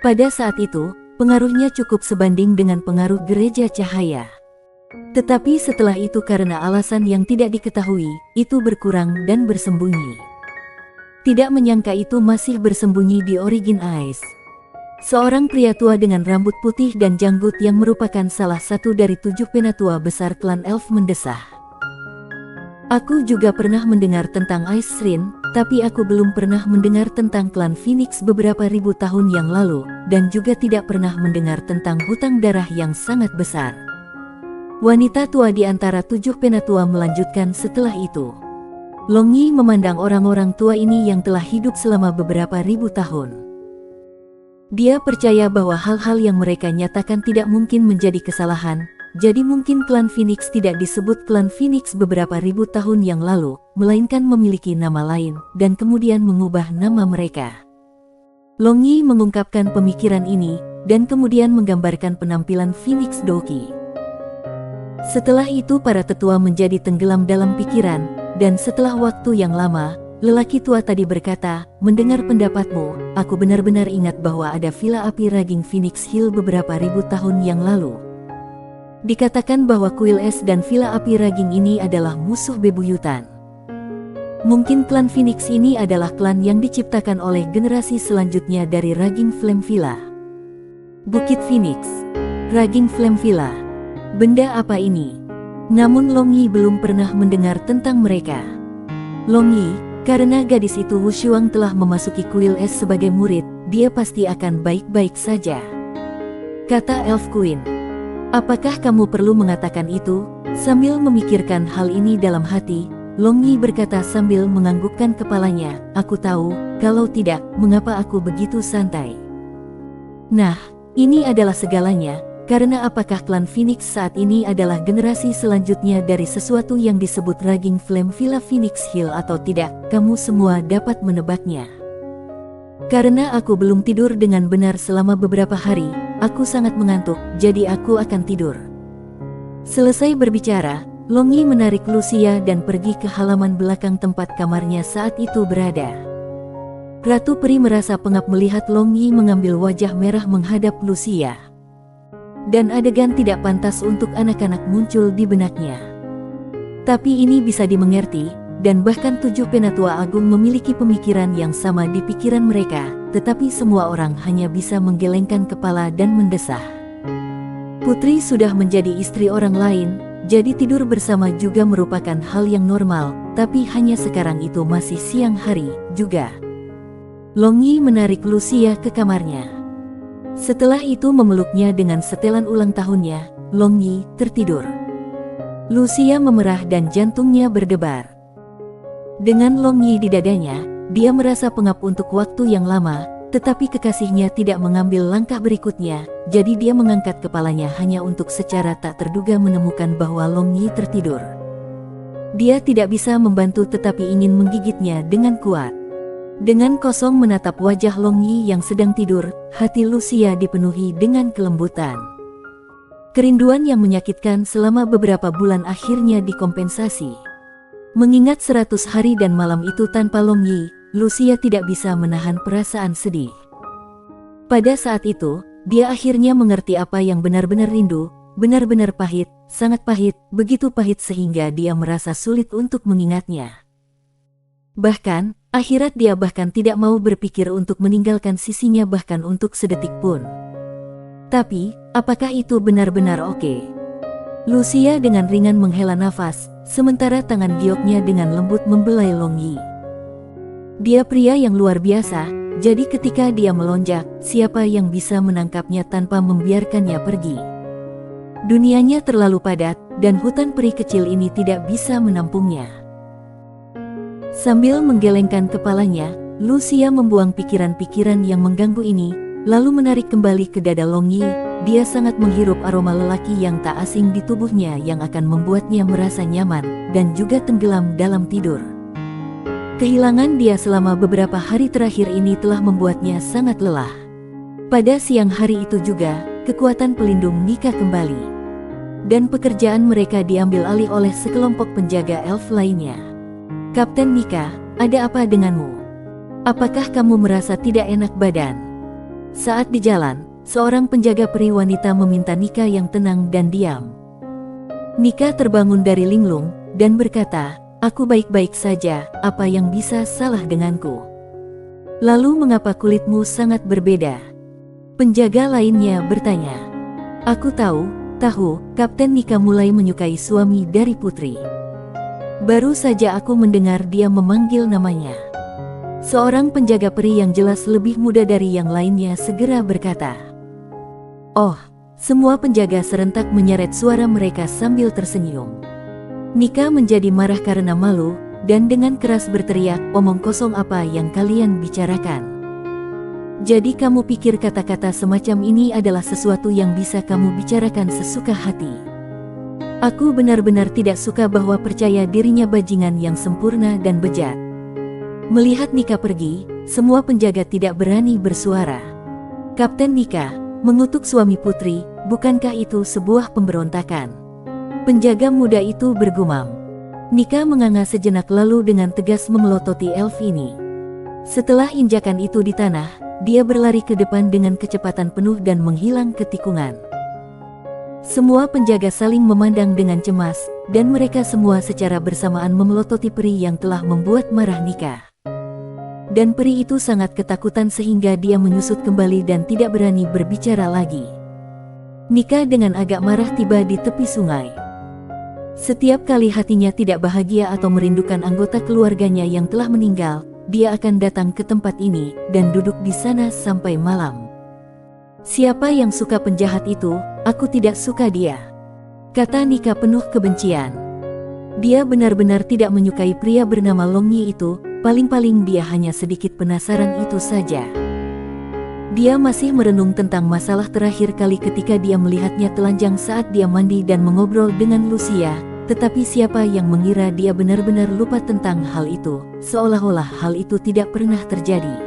Pada saat itu, pengaruhnya cukup sebanding dengan pengaruh gereja cahaya. Tetapi setelah itu karena alasan yang tidak diketahui, itu berkurang dan bersembunyi. Tidak menyangka itu masih bersembunyi di Origin Ice. Seorang pria tua dengan rambut putih dan janggut yang merupakan salah satu dari 7 penatua besar klan elf mendesah. Aku juga pernah mendengar tentang Ice Shrine, tapi aku belum pernah mendengar tentang klan Phoenix beberapa ribu tahun yang lalu, dan juga tidak pernah mendengar tentang hutang darah yang sangat besar. Wanita tua di antara 7 penatua melanjutkan setelah itu. Long Yi memandang orang-orang tua ini yang telah hidup selama beberapa ribu tahun. Dia percaya bahwa hal-hal yang mereka nyatakan tidak mungkin menjadi kesalahan, jadi mungkin klan Phoenix tidak disebut klan Phoenix beberapa ribu tahun yang lalu, melainkan memiliki nama lain, dan kemudian mengubah nama mereka. Long Yi mengungkapkan pemikiran ini, dan kemudian menggambarkan penampilan Phoenix Doki. Setelah itu para tetua menjadi tenggelam dalam pikiran, dan setelah waktu yang lama, lelaki tua tadi berkata, mendengar pendapatmu, aku benar-benar ingat bahwa ada villa api raging Phoenix Hill beberapa ribu tahun yang lalu. Dikatakan bahwa kuil es dan villa api raging ini adalah musuh bebuyutan. Mungkin klan Phoenix ini adalah klan yang diciptakan oleh generasi selanjutnya dari Raging Flame Villa. Bukit Phoenix, Raging Flame Villa. Benda apa ini? Namun Long Yi belum pernah mendengar tentang mereka. Long Yi, karena gadis itu Wu Shuang telah memasuki kuil es sebagai murid, dia pasti akan baik-baik saja, kata Elf Queen. Apakah kamu perlu mengatakan itu? Sambil memikirkan hal ini dalam hati, Long Yi berkata sambil menganggukkan kepalanya, aku tahu, kalau tidak, mengapa aku begitu santai? Nah, ini adalah segalanya, karena apakah klan Phoenix saat ini adalah generasi selanjutnya dari sesuatu yang disebut Raging Flame Villa Phoenix Hill atau tidak, kamu semua dapat menebaknya. Karena aku belum tidur dengan benar selama beberapa hari, aku sangat mengantuk, jadi aku akan tidur. Selesai berbicara, Long Yi menarik Lucia dan pergi ke halaman belakang tempat kamarnya saat itu berada. Ratu Peri merasa pengap melihat Long Yi mengambil wajah merah menghadap Lucia. Dan adegan tidak pantas untuk anak-anak muncul di benaknya. Tapi ini bisa dimengerti, dan bahkan 7 penatua agung memiliki pemikiran yang sama di pikiran mereka, tetapi semua orang hanya bisa menggelengkan kepala dan mendesah. Putri sudah menjadi istri orang lain, jadi tidur bersama juga merupakan hal yang normal, tapi hanya sekarang itu masih siang hari, juga. Long Yi menarik Lucia ke kamarnya. Setelah itu memeluknya dengan setelan ulang tahunnya, Long Yi tertidur. Lucia memerah dan jantungnya berdebar. Dengan Long Yi di dadanya, dia merasa pengap untuk waktu yang lama, tetapi kekasihnya tidak mengambil langkah berikutnya, jadi dia mengangkat kepalanya hanya untuk secara tak terduga menemukan bahwa Long Yi tertidur. Dia tidak bisa membantu tetapi ingin menggigitnya dengan kuat. Dengan kosong menatap wajah Long Yi yang sedang tidur, hati Lucia dipenuhi dengan kelembutan. Kerinduan yang menyakitkan selama beberapa bulan akhirnya dikompensasi. Mengingat 100 hari dan malam itu tanpa Long Yi, Lucia tidak bisa menahan perasaan sedih. Pada saat itu, dia akhirnya mengerti apa yang benar-benar rindu, benar-benar pahit, sangat pahit, begitu pahit sehingga dia merasa sulit untuk mengingatnya. Bahkan, akhirat dia bahkan tidak mau berpikir untuk meninggalkan sisinya bahkan untuk sedetik pun. Tapi, apakah itu benar-benar oke? Lucia dengan ringan menghela nafas, sementara tangan gioknya dengan lembut membelai Long Yi. Dia pria yang luar biasa, jadi ketika dia melonjak, siapa yang bisa menangkapnya tanpa membiarkannya pergi? Dunianya terlalu padat, dan hutan peri kecil ini tidak bisa menampungnya. Sambil menggelengkan kepalanya, Lucia membuang pikiran-pikiran yang mengganggu ini, lalu menarik kembali ke dada Long Yi. Dia sangat menghirup aroma lelaki yang tak asing di tubuhnya yang akan membuatnya merasa nyaman, dan juga tenggelam dalam tidur. Kehilangan dia selama beberapa hari terakhir ini telah membuatnya sangat lelah. Pada siang hari itu juga, kekuatan pelindung Nika kembali. Dan pekerjaan mereka diambil alih oleh sekelompok penjaga elf lainnya. Kapten Nika, ada apa denganmu? Apakah kamu merasa tidak enak badan? Saat di jalan, seorang penjaga peri wanita meminta Nika yang tenang dan diam. Nika terbangun dari linglung, dan berkata, aku baik-baik saja, apa yang bisa salah denganku? Lalu mengapa kulitmu sangat berbeda? Penjaga lainnya bertanya. Aku tahu, Kapten Nika mulai menyukai suami dari putri. Baru saja aku mendengar dia memanggil namanya. Seorang penjaga peri yang jelas lebih muda dari yang lainnya segera berkata. Oh, semua penjaga serentak menyeret suara mereka sambil tersenyum. Nika menjadi marah karena malu, dan dengan keras berteriak, omong kosong apa yang kalian bicarakan? Jadi kamu pikir kata-kata semacam ini adalah sesuatu yang bisa kamu bicarakan sesuka hati? Aku benar-benar tidak suka bahwa percaya dirinya bajingan yang sempurna dan bejat. Melihat Nika pergi, semua penjaga tidak berani bersuara. Kapten Nika, mengutuk suami putri, bukankah itu sebuah pemberontakan? Penjaga muda itu bergumam. Nika menganga sejenak lalu dengan tegas memelototi elf ini. Setelah injakan itu di tanah, dia berlari ke depan dengan kecepatan penuh dan menghilang ke tikungan. Semua penjaga saling memandang dengan cemas, dan mereka semua secara bersamaan memelototi peri yang telah membuat marah Nika. Dan peri itu sangat ketakutan sehingga dia menyusut kembali dan tidak berani berbicara lagi. Nika dengan agak marah tiba di tepi sungai. Setiap kali hatinya tidak bahagia atau merindukan anggota keluarganya yang telah meninggal, dia akan datang ke tempat ini dan duduk di sana sampai malam. Siapa yang suka penjahat itu? Aku tidak suka dia, kata Nika penuh kebencian. Dia benar-benar tidak menyukai pria bernama Longyi itu, paling-paling dia hanya sedikit penasaran itu saja. Dia masih merenung tentang masalah terakhir kali ketika dia melihatnya telanjang saat dia mandi dan mengobrol dengan Lucia, tetapi siapa yang mengira dia benar-benar lupa tentang hal itu, seolah-olah hal itu tidak pernah terjadi.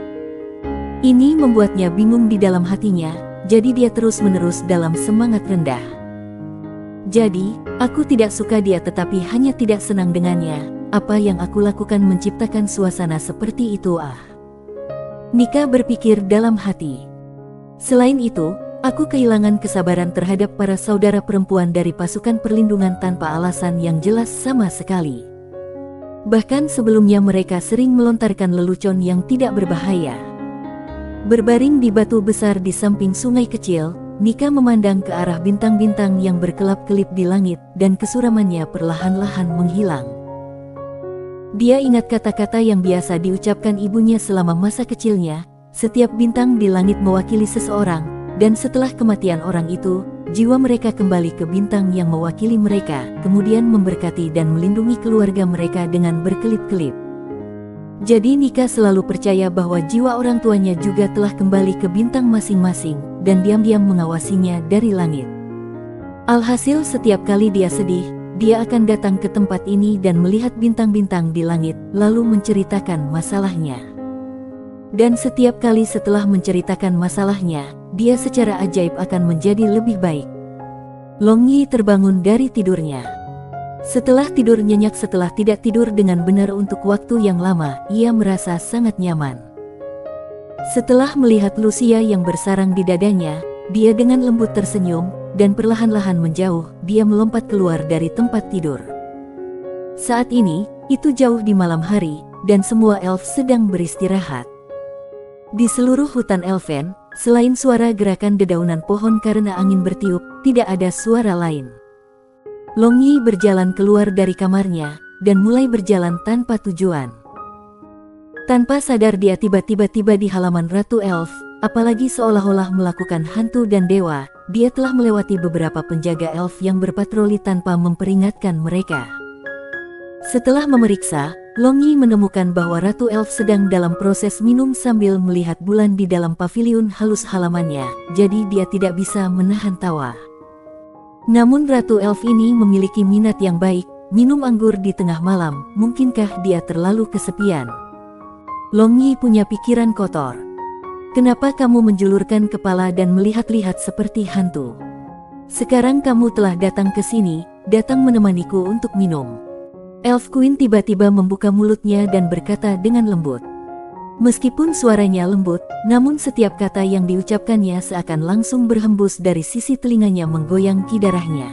Ini membuatnya bingung di dalam hatinya, jadi dia terus-menerus dalam semangat rendah. Jadi, aku tidak suka dia tetapi hanya tidak senang dengannya. Apa yang aku lakukan menciptakan suasana seperti itu Nika berpikir dalam hati. Selain itu, aku kehilangan kesabaran terhadap para saudara perempuan dari pasukan perlindungan tanpa alasan yang jelas sama sekali. Bahkan sebelumnya mereka sering melontarkan lelucon yang tidak berbahaya. Berbaring di batu besar di samping sungai kecil, Nika memandang ke arah bintang-bintang yang berkelap-kelip di langit dan kesuramannya perlahan-lahan menghilang. Dia ingat kata-kata yang biasa diucapkan ibunya selama masa kecilnya, setiap bintang di langit mewakili seseorang, dan setelah kematian orang itu, jiwa mereka kembali ke bintang yang mewakili mereka, kemudian memberkati dan melindungi keluarga mereka dengan berkelip-kelip. Jadi Nika selalu percaya bahwa jiwa orang tuanya juga telah kembali ke bintang masing-masing, dan diam-diam mengawasinya dari langit. Alhasil setiap kali dia sedih, dia akan datang ke tempat ini dan melihat bintang-bintang di langit, lalu menceritakan masalahnya. Dan setiap kali setelah menceritakan masalahnya, dia secara ajaib akan menjadi lebih baik. Longyi terbangun dari tidurnya. Setelah tidur nyenyak setelah tidak tidur dengan benar untuk waktu yang lama, ia merasa sangat nyaman. Setelah melihat Lucia yang bersarang di dadanya, dia dengan lembut tersenyum, dan perlahan-lahan menjauh, dia melompat keluar dari tempat tidur. Saat ini, itu jauh di malam hari, dan semua elf sedang beristirahat. Di seluruh hutan elfen, selain suara gerakan dedaunan pohon karena angin bertiup, tidak ada suara lain. Longyi berjalan keluar dari kamarnya, dan mulai berjalan tanpa tujuan. Tanpa sadar dia tiba-tiba tiba di halaman Ratu Elf, apalagi seolah-olah melakukan hantu dan dewa, dia telah melewati beberapa penjaga elf yang berpatroli tanpa memperingatkan mereka. Setelah memeriksa, Longyi menemukan bahwa Ratu Elf sedang dalam proses minum sambil melihat bulan di dalam paviliun halus halamannya, jadi dia tidak bisa menahan tawa. Namun Ratu Elf ini memiliki minat yang baik, minum anggur di tengah malam, mungkinkah dia terlalu kesepian? Longyi punya pikiran kotor. Kenapa kamu menjulurkan kepala dan melihat-lihat seperti hantu? Sekarang kamu telah datang ke sini, datang menemaniku untuk minum. Elf Queen tiba-tiba membuka mulutnya dan berkata dengan lembut. Meskipun suaranya lembut, namun setiap kata yang diucapkannya seakan langsung berhembus dari sisi telinganya menggoyang ki darahnya.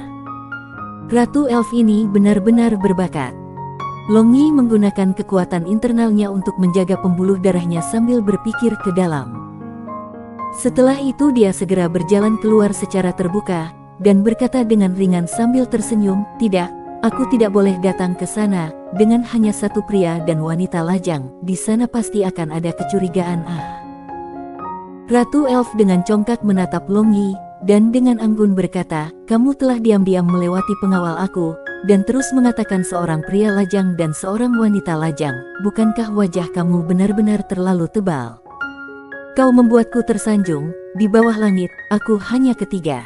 Ratu Elf ini benar-benar berbakat. Longyi menggunakan kekuatan internalnya untuk menjaga pembuluh darahnya sambil berpikir ke dalam. Setelah itu dia segera berjalan keluar secara terbuka, dan berkata dengan ringan sambil tersenyum, "Tidak, aku tidak boleh datang ke sana, dengan hanya satu pria dan wanita lajang, di sana pasti akan ada kecurigaan." Ratu Elf dengan congkak menatap Longyi, dan dengan anggun berkata, "Kamu telah diam-diam melewati pengawal aku, dan terus mengatakan seorang pria lajang dan seorang wanita lajang, bukankah wajah kamu benar-benar terlalu tebal? Kau membuatku tersanjung, di bawah langit, aku hanya ketiga."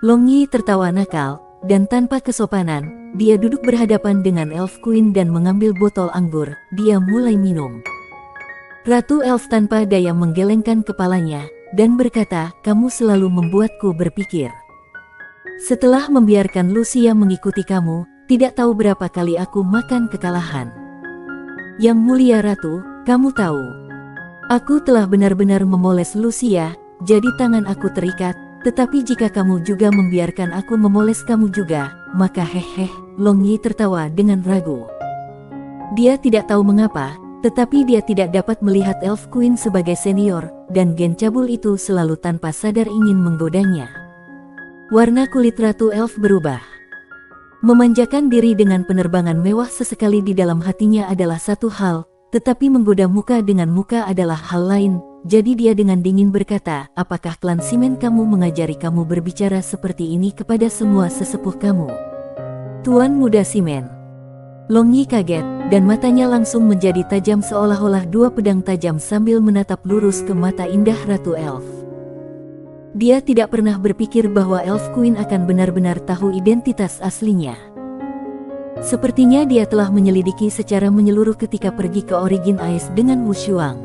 Longyi tertawa nakal, dan tanpa kesopanan, dia duduk berhadapan dengan Elf Queen dan mengambil botol anggur, dia mulai minum. Ratu Elf tanpa daya menggelengkan kepalanya, dan berkata, "Kamu selalu membuatku berpikir. Setelah membiarkan Lucia mengikuti kamu, tidak tahu berapa kali aku makan kekalahan. Yang mulia Ratu, kamu tahu. Aku telah benar-benar memoles Lucia, jadi tangan aku terikat, tetapi jika kamu juga membiarkan aku memoles kamu juga, maka hehe, Long Yi tertawa dengan ragu. Dia tidak tahu mengapa, tetapi dia tidak dapat melihat Elf Queen sebagai senior, dan gen cabul itu selalu tanpa sadar ingin menggodanya. Warna kulit Ratu Elf berubah. Memanjakan diri dengan penerbangan mewah sesekali di dalam hatinya adalah satu hal, tetapi menggoda muka dengan muka adalah hal lain. Jadi dia dengan dingin berkata, apakah klan Simen kamu mengajari kamu berbicara seperti ini kepada semua sesepuh kamu? Tuan muda Simen. Long Yi kaget, dan matanya langsung menjadi tajam seolah-olah dua pedang tajam sambil menatap lurus ke mata indah Ratu Elf. Dia tidak pernah berpikir bahwa Elf Queen akan benar-benar tahu identitas aslinya. Sepertinya dia telah menyelidiki secara menyeluruh ketika pergi ke Origin Ice dengan Wu Shuang.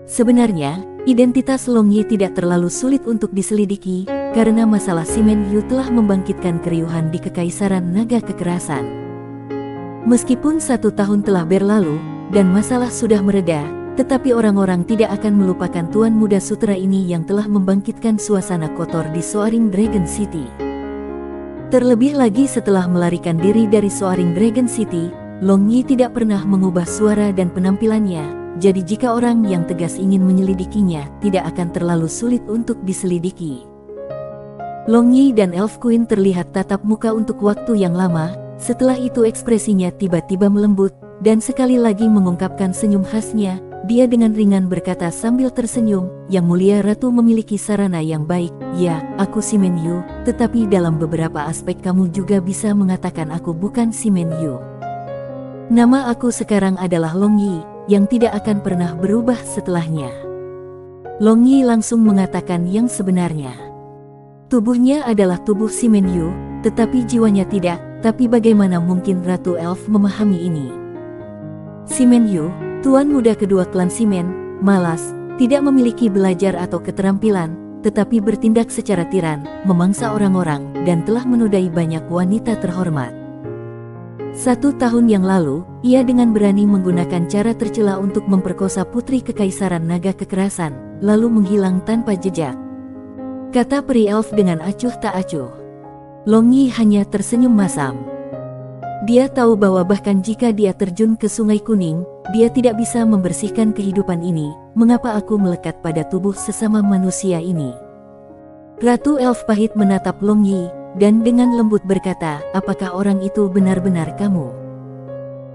Sebenarnya, identitas Long Yi tidak terlalu sulit untuk diselidiki, karena masalah Simen Yu telah membangkitkan keriuhan di Kekaisaran Naga Kekerasan. Meskipun 1 tahun telah berlalu, dan masalah sudah mereda, tetapi orang-orang tidak akan melupakan Tuan Muda Sutra ini yang telah membangkitkan suasana kotor di Soaring Dragon City. Terlebih lagi setelah melarikan diri dari Soaring Dragon City, Long Yi tidak pernah mengubah suara dan penampilannya, jadi jika orang yang tegas ingin menyelidikinya, tidak akan terlalu sulit untuk diselidiki. Long Yi dan Elf Queen terlihat tatap muka untuk waktu yang lama. Setelah itu ekspresinya tiba-tiba melembut, dan sekali lagi mengungkapkan senyum khasnya. Dia dengan ringan berkata sambil tersenyum, Yang Mulia Ratu memiliki sarana yang baik. Ya, aku Simen Yu, tetapi dalam beberapa aspek kamu juga bisa mengatakan aku bukan Simen Yu. Nama aku sekarang adalah Long Yi, yang tidak akan pernah berubah setelahnya. Long Yi langsung mengatakan yang sebenarnya. Tubuhnya adalah tubuh Simen Yu, tetapi jiwanya tidak. Tapi bagaimana mungkin Ratu Elf memahami ini? Simen Yu, tuan muda kedua klan Simen, malas, tidak memiliki belajar atau keterampilan, tetapi bertindak secara tiran, memangsa orang-orang, dan telah menodai banyak wanita terhormat. 1 tahun yang lalu, ia dengan berani menggunakan cara tercela untuk memperkosa putri Kekaisaran Naga Kekerasan, lalu menghilang tanpa jejak. Kata peri elf dengan acuh tak acuh. Long Yi hanya tersenyum masam. Dia tahu bahwa bahkan jika dia terjun ke Sungai Kuning, dia tidak bisa membersihkan kehidupan ini. Mengapa aku melekat pada tubuh sesama manusia ini? Ratu Elf pahit menatap Long Yi, dan dengan lembut berkata, apakah orang itu benar-benar kamu?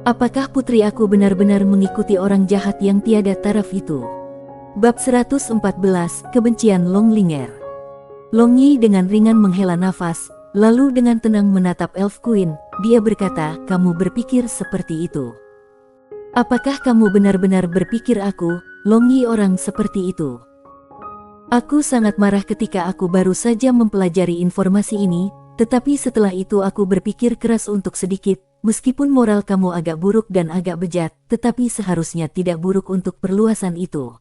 Apakah putri aku benar-benar mengikuti orang jahat yang tiada taraf itu? Bab 114, Kebencian Long Linger. Long Yi dengan ringan menghela nafas, lalu dengan tenang menatap Elf Queen, dia berkata, kamu berpikir seperti itu. Apakah kamu benar-benar berpikir aku, Long Yi orang seperti itu? Aku sangat marah ketika aku baru saja mempelajari informasi ini, tetapi setelah itu aku berpikir keras untuk sedikit, meskipun moral kamu agak buruk dan agak bejat, tetapi seharusnya tidak buruk untuk perluasan itu.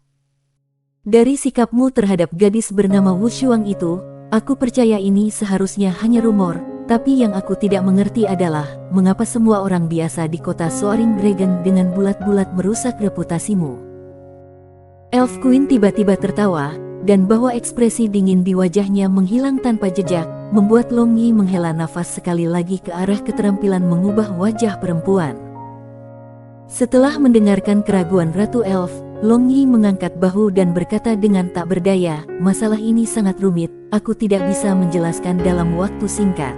Dari sikapmu terhadap gadis bernama Wu Shuang itu, aku percaya ini seharusnya hanya rumor, tapi yang aku tidak mengerti adalah, mengapa semua orang biasa di kota Soaring Dragon dengan bulat-bulat merusak reputasimu. Elf Queen tiba-tiba tertawa, dan bahwa ekspresi dingin di wajahnya menghilang tanpa jejak, membuat Long Yi menghela nafas sekali lagi ke arah keterampilan mengubah wajah perempuan. Setelah mendengarkan keraguan Ratu Elf, Long Yi mengangkat bahu dan berkata dengan tak berdaya, masalah ini sangat rumit, aku tidak bisa menjelaskan dalam waktu singkat.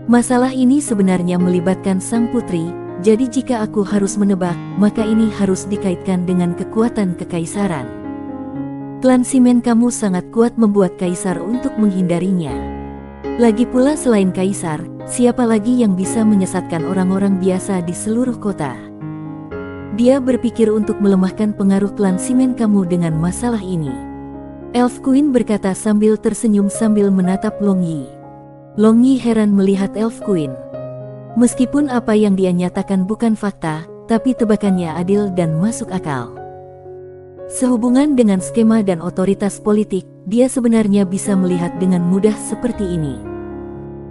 Masalah ini sebenarnya melibatkan sang putri, jadi jika aku harus menebak, maka ini harus dikaitkan dengan kekuatan kekaisaran. Klan Simen kamu sangat kuat membuat kaisar untuk menghindarinya. Lagi pula selain kaisar, siapa lagi yang bisa menyesatkan orang-orang biasa di seluruh kota? Dia berpikir untuk melemahkan pengaruh klan Simen kamu dengan masalah ini. Elf Queen berkata sambil tersenyum sambil menatap Long Yi. Long Yi heran melihat Elf Queen. Meskipun apa yang dia nyatakan bukan fakta, tapi tebakannya adil dan masuk akal. Sehubungan dengan skema dan otoritas politik, dia sebenarnya bisa melihat dengan mudah seperti ini.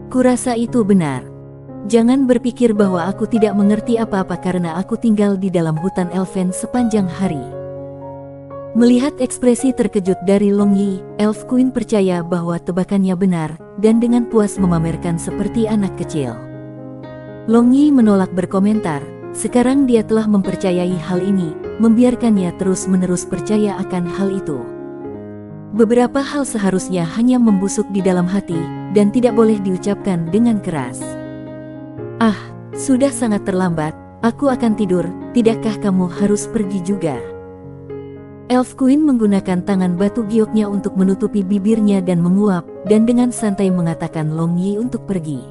Kurasa itu benar. Jangan berpikir bahwa aku tidak mengerti apa-apa karena aku tinggal di dalam hutan Elfen sepanjang hari. Melihat ekspresi terkejut dari Long Yi, Elf Queen percaya bahwa tebakannya benar, dan dengan puas memamerkan seperti anak kecil. Long Yi menolak berkomentar, sekarang dia telah mempercayai hal ini, membiarkannya terus-menerus percaya akan hal itu. Beberapa hal seharusnya hanya membusuk di dalam hati, dan tidak boleh diucapkan dengan keras. Ah, sudah sangat terlambat, aku akan tidur, tidakkah kamu harus pergi juga? Elf Queen menggunakan tangan batu gioknya untuk menutupi bibirnya dan menguap, dan dengan santai mengatakan Long Yi untuk pergi.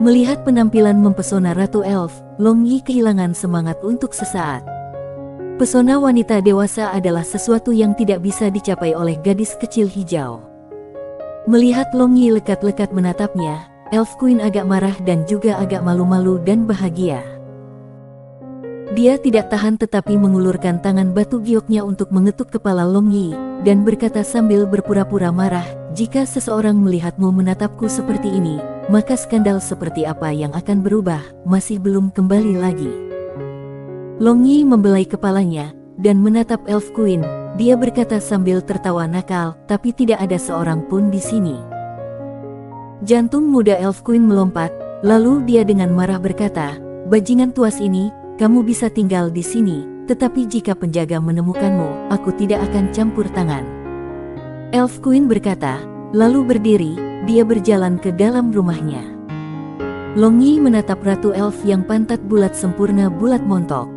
Melihat penampilan mempesona Ratu Elf, Long Yi kehilangan semangat untuk sesaat. Pesona wanita dewasa adalah sesuatu yang tidak bisa dicapai oleh gadis kecil hijau. Melihat Long Yi lekat-lekat menatapnya, Elf Queen agak marah dan juga agak malu-malu dan bahagia. Dia tidak tahan tetapi mengulurkan tangan batu gioknya untuk mengetuk kepala Long Yi, dan berkata sambil berpura-pura marah, jika seseorang melihatmu menatapku seperti ini, maka skandal seperti apa yang akan berubah, masih belum kembali lagi. Long Yi membelai kepalanya, dan menatap Elf Queen, dia berkata sambil tertawa nakal, tapi tidak ada seorang pun di sini. Jantung muda Elf Queen melompat, lalu dia dengan marah berkata, bajingan tuas ini, kamu bisa tinggal di sini, tetapi jika penjaga menemukanmu, aku tidak akan campur tangan. Elf Queen berkata, lalu berdiri, dia berjalan ke dalam rumahnya. Long Yi menatap Ratu Elf yang pantat bulat sempurna bulat montok.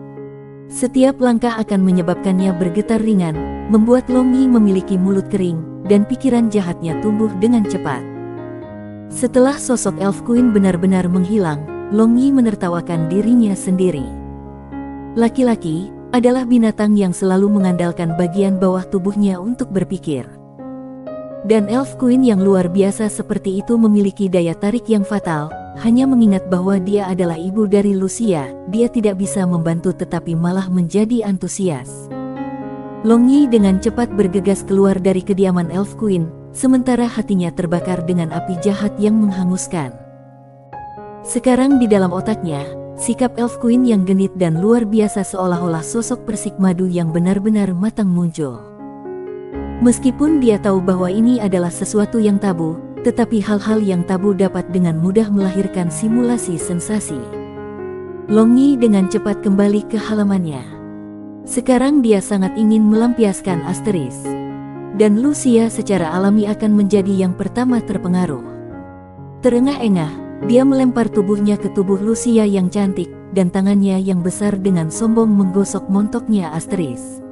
Setiap langkah akan menyebabkannya bergetar ringan, membuat Long Yi memiliki mulut kering, dan pikiran jahatnya tumbuh dengan cepat. Setelah sosok Elf Queen benar-benar menghilang, Long Yi menertawakan dirinya sendiri. Laki-laki adalah binatang yang selalu mengandalkan bagian bawah tubuhnya untuk berpikir. Dan Elf Queen yang luar biasa seperti itu memiliki daya tarik yang fatal, hanya mengingat bahwa dia adalah ibu dari Lucia, dia tidak bisa membantu tetapi malah menjadi antusias. Long Yi dengan cepat bergegas keluar dari kediaman Elf Queen, sementara hatinya terbakar dengan api jahat yang menghanguskan. Sekarang di dalam otaknya, sikap Elf Queen yang genit dan luar biasa seolah-olah sosok persik madu yang benar-benar matang muncul. Meskipun dia tahu bahwa ini adalah sesuatu yang tabu, tetapi hal-hal yang tabu dapat dengan mudah melahirkan simulasi sensasi. Long Yi dengan cepat kembali ke halamannya. Sekarang dia sangat ingin melampiaskan Asteris. Dan Lucia secara alami akan menjadi yang pertama terpengaruh. Terengah-engah, dia melempar tubuhnya ke tubuh Lucia yang cantik, dan tangannya yang besar dengan sombong menggosok montoknya Asteris.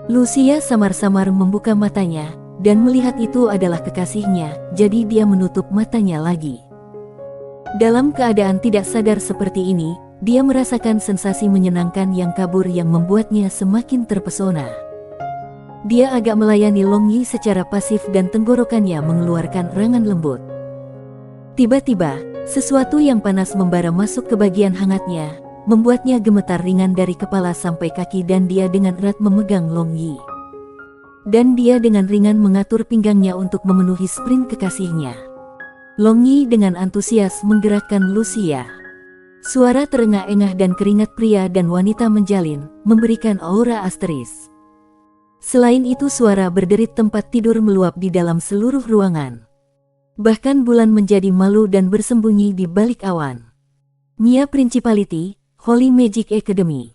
Lucia samar-samar membuka matanya, dan melihat itu adalah kekasihnya, jadi dia menutup matanya lagi. Dalam keadaan tidak sadar seperti ini, dia merasakan sensasi menyenangkan yang kabur yang membuatnya semakin terpesona. Dia agak melayani Long Yi secara pasif dan tenggorokannya mengeluarkan rangan lembut. Tiba-tiba, sesuatu yang panas membara masuk ke bagian hangatnya, membuatnya gemetar ringan dari kepala sampai kaki dan dia dengan erat memegang Long Yi. Dan dia dengan ringan mengatur pinggangnya untuk memenuhi sprint kekasihnya. Long Yi dengan antusias menggerakkan Lucia. Suara terengah-engah dan keringat pria dan wanita menjalin, memberikan aura Asteris. Selain itu suara berderit tempat tidur meluap di dalam seluruh ruangan. Bahkan bulan menjadi malu dan bersembunyi di balik awan. Mia Principality, Holy Magic Academy.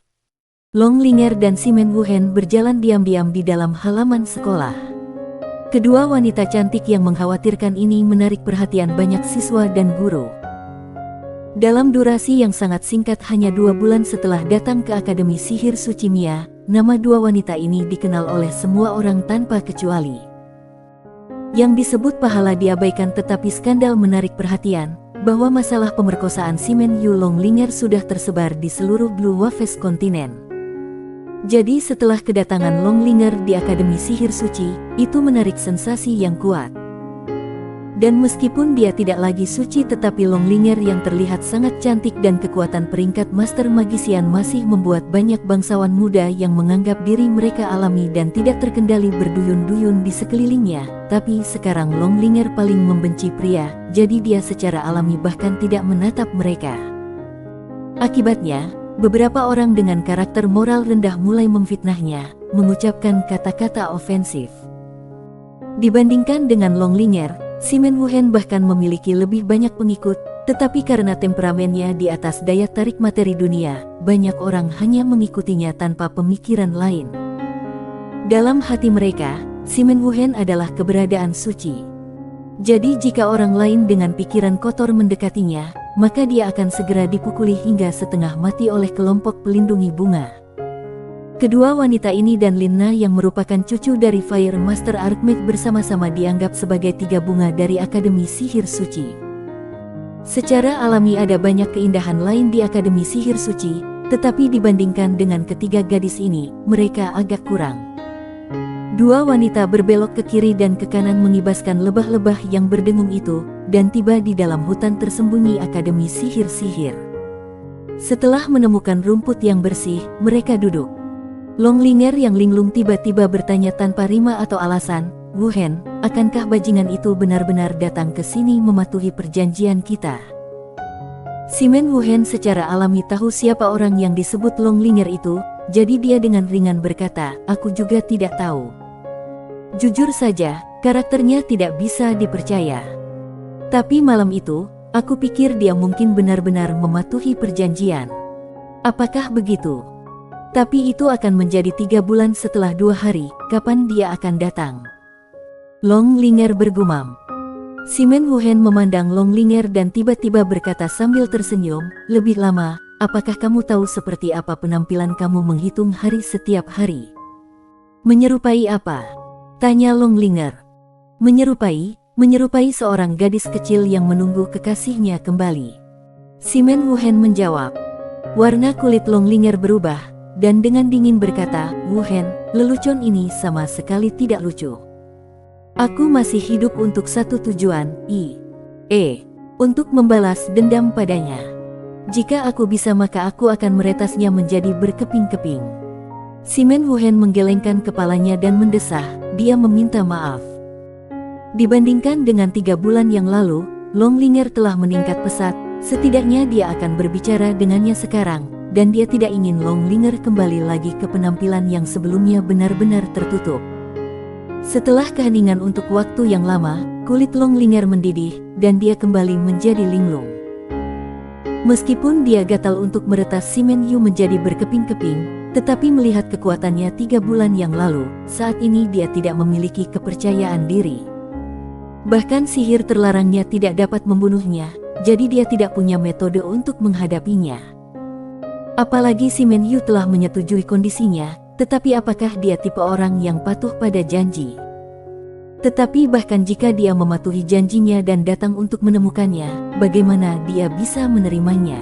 Long Ling'er dan Simen Wuhen berjalan diam-diam di dalam halaman sekolah. Kedua wanita cantik yang mengkhawatirkan ini menarik perhatian banyak siswa dan guru. Dalam durasi yang sangat singkat hanya 2 bulan setelah datang ke Akademi Sihir Suci Mia, nama dua wanita ini dikenal oleh semua orang tanpa kecuali. Yang disebut pahala diabaikan tetapi skandal menarik perhatian, bahwa masalah pemerkosaan Simen Yu Long Ling'er sudah tersebar di seluruh Blue Waves kontinen. Jadi setelah kedatangan Long Ling'er di Akademi Sihir Suci, itu menarik sensasi yang kuat. Dan meskipun dia tidak lagi suci tetapi Long Ling'er yang terlihat sangat cantik dan kekuatan peringkat Master Magician masih membuat banyak bangsawan muda yang menganggap diri mereka alami dan tidak terkendali berduyun-duyun di sekelilingnya. Tapi sekarang Long Ling'er paling membenci pria, jadi dia secara alami bahkan tidak menatap mereka. Akibatnya, Beberapa orang dengan karakter moral rendah mulai memfitnahnya, mengucapkan kata-kata ofensif. Dibandingkan dengan Longlinger, Simen Wuhen bahkan memiliki lebih banyak pengikut, tetapi karena temperamennya di atas daya tarik materi dunia, banyak orang hanya mengikutinya tanpa pemikiran lain. Dalam hati mereka, Simen Wuhen adalah keberadaan suci. Jadi jika orang lain dengan pikiran kotor mendekatinya, maka dia akan segera dipukuli hingga setengah mati oleh kelompok pelindungi bunga. Kedua wanita ini dan Lina yang merupakan cucu dari Fire Master Archmage bersama-sama dianggap sebagai tiga bunga dari Akademi Sihir Suci. Secara alami ada banyak keindahan lain di Akademi Sihir Suci, tetapi dibandingkan dengan ketiga gadis ini, mereka agak kurang. Dua wanita berbelok ke kiri dan ke kanan mengibaskan lebah-lebah yang berdengung itu, dan tiba di dalam hutan tersembunyi Akademi Sihir-Sihir. Setelah menemukan rumput yang bersih, mereka duduk. Longlinger yang linglung tiba-tiba bertanya tanpa rima atau alasan, "Wuhen, akankah bajingan itu benar-benar datang ke sini mematuhi perjanjian kita?" Simen Wuhen secara alami tahu siapa orang yang disebut Longlinger itu, jadi dia dengan ringan berkata, "Aku juga tidak tahu." Jujur saja, karakternya tidak bisa dipercaya. Tapi malam itu, aku pikir dia mungkin benar-benar mematuhi perjanjian. Apakah begitu? Tapi itu akan menjadi 3 bulan setelah 2 hari, kapan dia akan datang? Longlinger bergumam. Simen Wuhen memandang Longlinger dan tiba-tiba berkata sambil tersenyum, "Lebih lama, apakah kamu tahu seperti apa penampilan kamu menghitung hari setiap hari?" "Menyerupai apa?" tanya Longlinger. Menyerupai seorang gadis kecil yang menunggu kekasihnya kembali." Simen Wuhen menjawab. Warna kulit Longlinger berubah, dan dengan dingin berkata, "Wuhen, lelucon ini sama sekali tidak lucu. Aku masih hidup untuk satu tujuan, untuk membalas dendam padanya. Jika aku bisa maka aku akan meretasnya menjadi berkeping-keping." Simen Wuhen menggelengkan kepalanya dan mendesah, dia meminta maaf. Dibandingkan dengan 3 bulan yang lalu, Longlinger telah meningkat pesat, setidaknya dia akan berbicara dengannya sekarang, dan dia tidak ingin Longlinger kembali lagi ke penampilan yang sebelumnya benar-benar tertutup. Setelah keheningan untuk waktu yang lama, kulit Longlinger mendidih, dan dia kembali menjadi linglung. Meskipun dia gatal untuk meretas Simen Yu menjadi berkeping-keping, tetapi melihat kekuatannya 3 bulan yang lalu, saat ini dia tidak memiliki kepercayaan diri. Bahkan sihir terlarangnya tidak dapat membunuhnya, jadi dia tidak punya metode untuk menghadapinya. Apalagi Simen Yu telah menyetujui kondisinya, tetapi apakah dia tipe orang yang patuh pada janji? Tetapi bahkan jika dia mematuhi janjinya dan datang untuk menemukannya, bagaimana dia bisa menerimanya?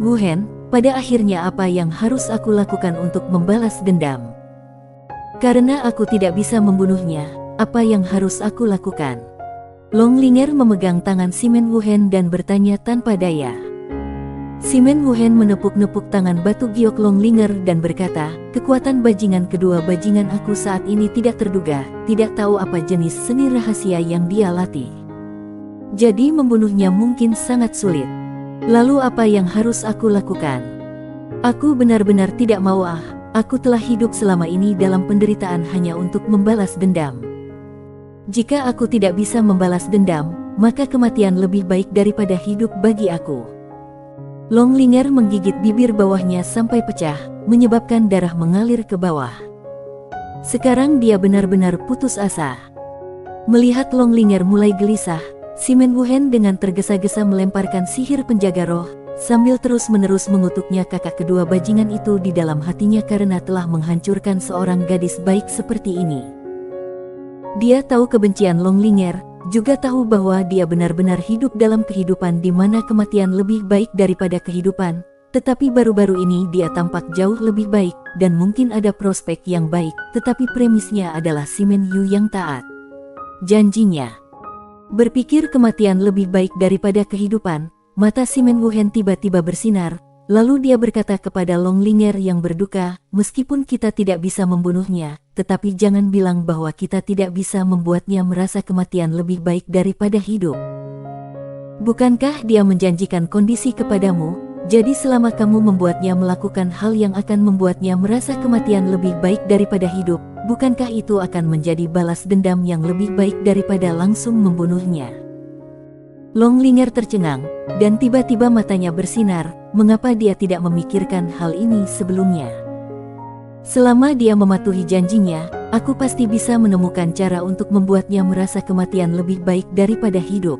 "Wuhen, pada akhirnya apa yang harus aku lakukan untuk membalas dendam? Karena aku tidak bisa membunuhnya, apa yang harus aku lakukan?" Longlinger memegang tangan Simen Wuhen dan bertanya tanpa daya. Simen Wuhen menepuk-nepuk tangan batu giok Longlinger dan berkata, "Kekuatan bajingan kedua bajingan aku saat ini tidak terduga, tidak tahu apa jenis seni rahasia yang dia latih. Jadi membunuhnya mungkin sangat sulit. Lalu apa yang harus aku lakukan? Aku benar-benar tidak mau aku telah hidup selama ini dalam penderitaan hanya untuk membalas dendam. Jika aku tidak bisa membalas dendam, maka kematian lebih baik daripada hidup bagi aku." Longlinger menggigit bibir bawahnya sampai pecah, menyebabkan darah mengalir ke bawah. Sekarang dia benar-benar putus asa. Melihat Longlinger mulai gelisah, Simen Wuhen dengan tergesa-gesa melemparkan sihir penjaga roh, sambil terus-menerus mengutuknya kakak kedua bajingan itu di dalam hatinya karena telah menghancurkan seorang gadis baik seperti ini. Dia tahu kebencian Longlinger, juga tahu bahwa dia benar-benar hidup dalam kehidupan di mana kematian lebih baik daripada kehidupan, tetapi baru-baru ini dia tampak jauh lebih baik, dan mungkin ada prospek yang baik, tetapi premisnya adalah Simen Yu yang taat. Janjinya. Berpikir kematian lebih baik daripada kehidupan, mata Simen Wuhen tiba-tiba bersinar, lalu dia berkata kepada Longlinger yang berduka, "Meskipun kita tidak bisa membunuhnya, tetapi jangan bilang bahwa kita tidak bisa membuatnya merasa kematian lebih baik daripada hidup. Bukankah dia menjanjikan kondisi kepadamu, Jadi selama kamu membuatnya melakukan hal yang akan membuatnya merasa kematian lebih baik daripada hidup, bukankah itu akan menjadi balas dendam yang lebih baik daripada langsung membunuhnya? Longlinger tercengang, dan tiba-tiba matanya bersinar. Mengapa dia tidak memikirkan hal ini sebelumnya? Selama dia mematuhi janjinya, aku pasti bisa menemukan cara untuk membuatnya merasa kematian lebih baik daripada hidup.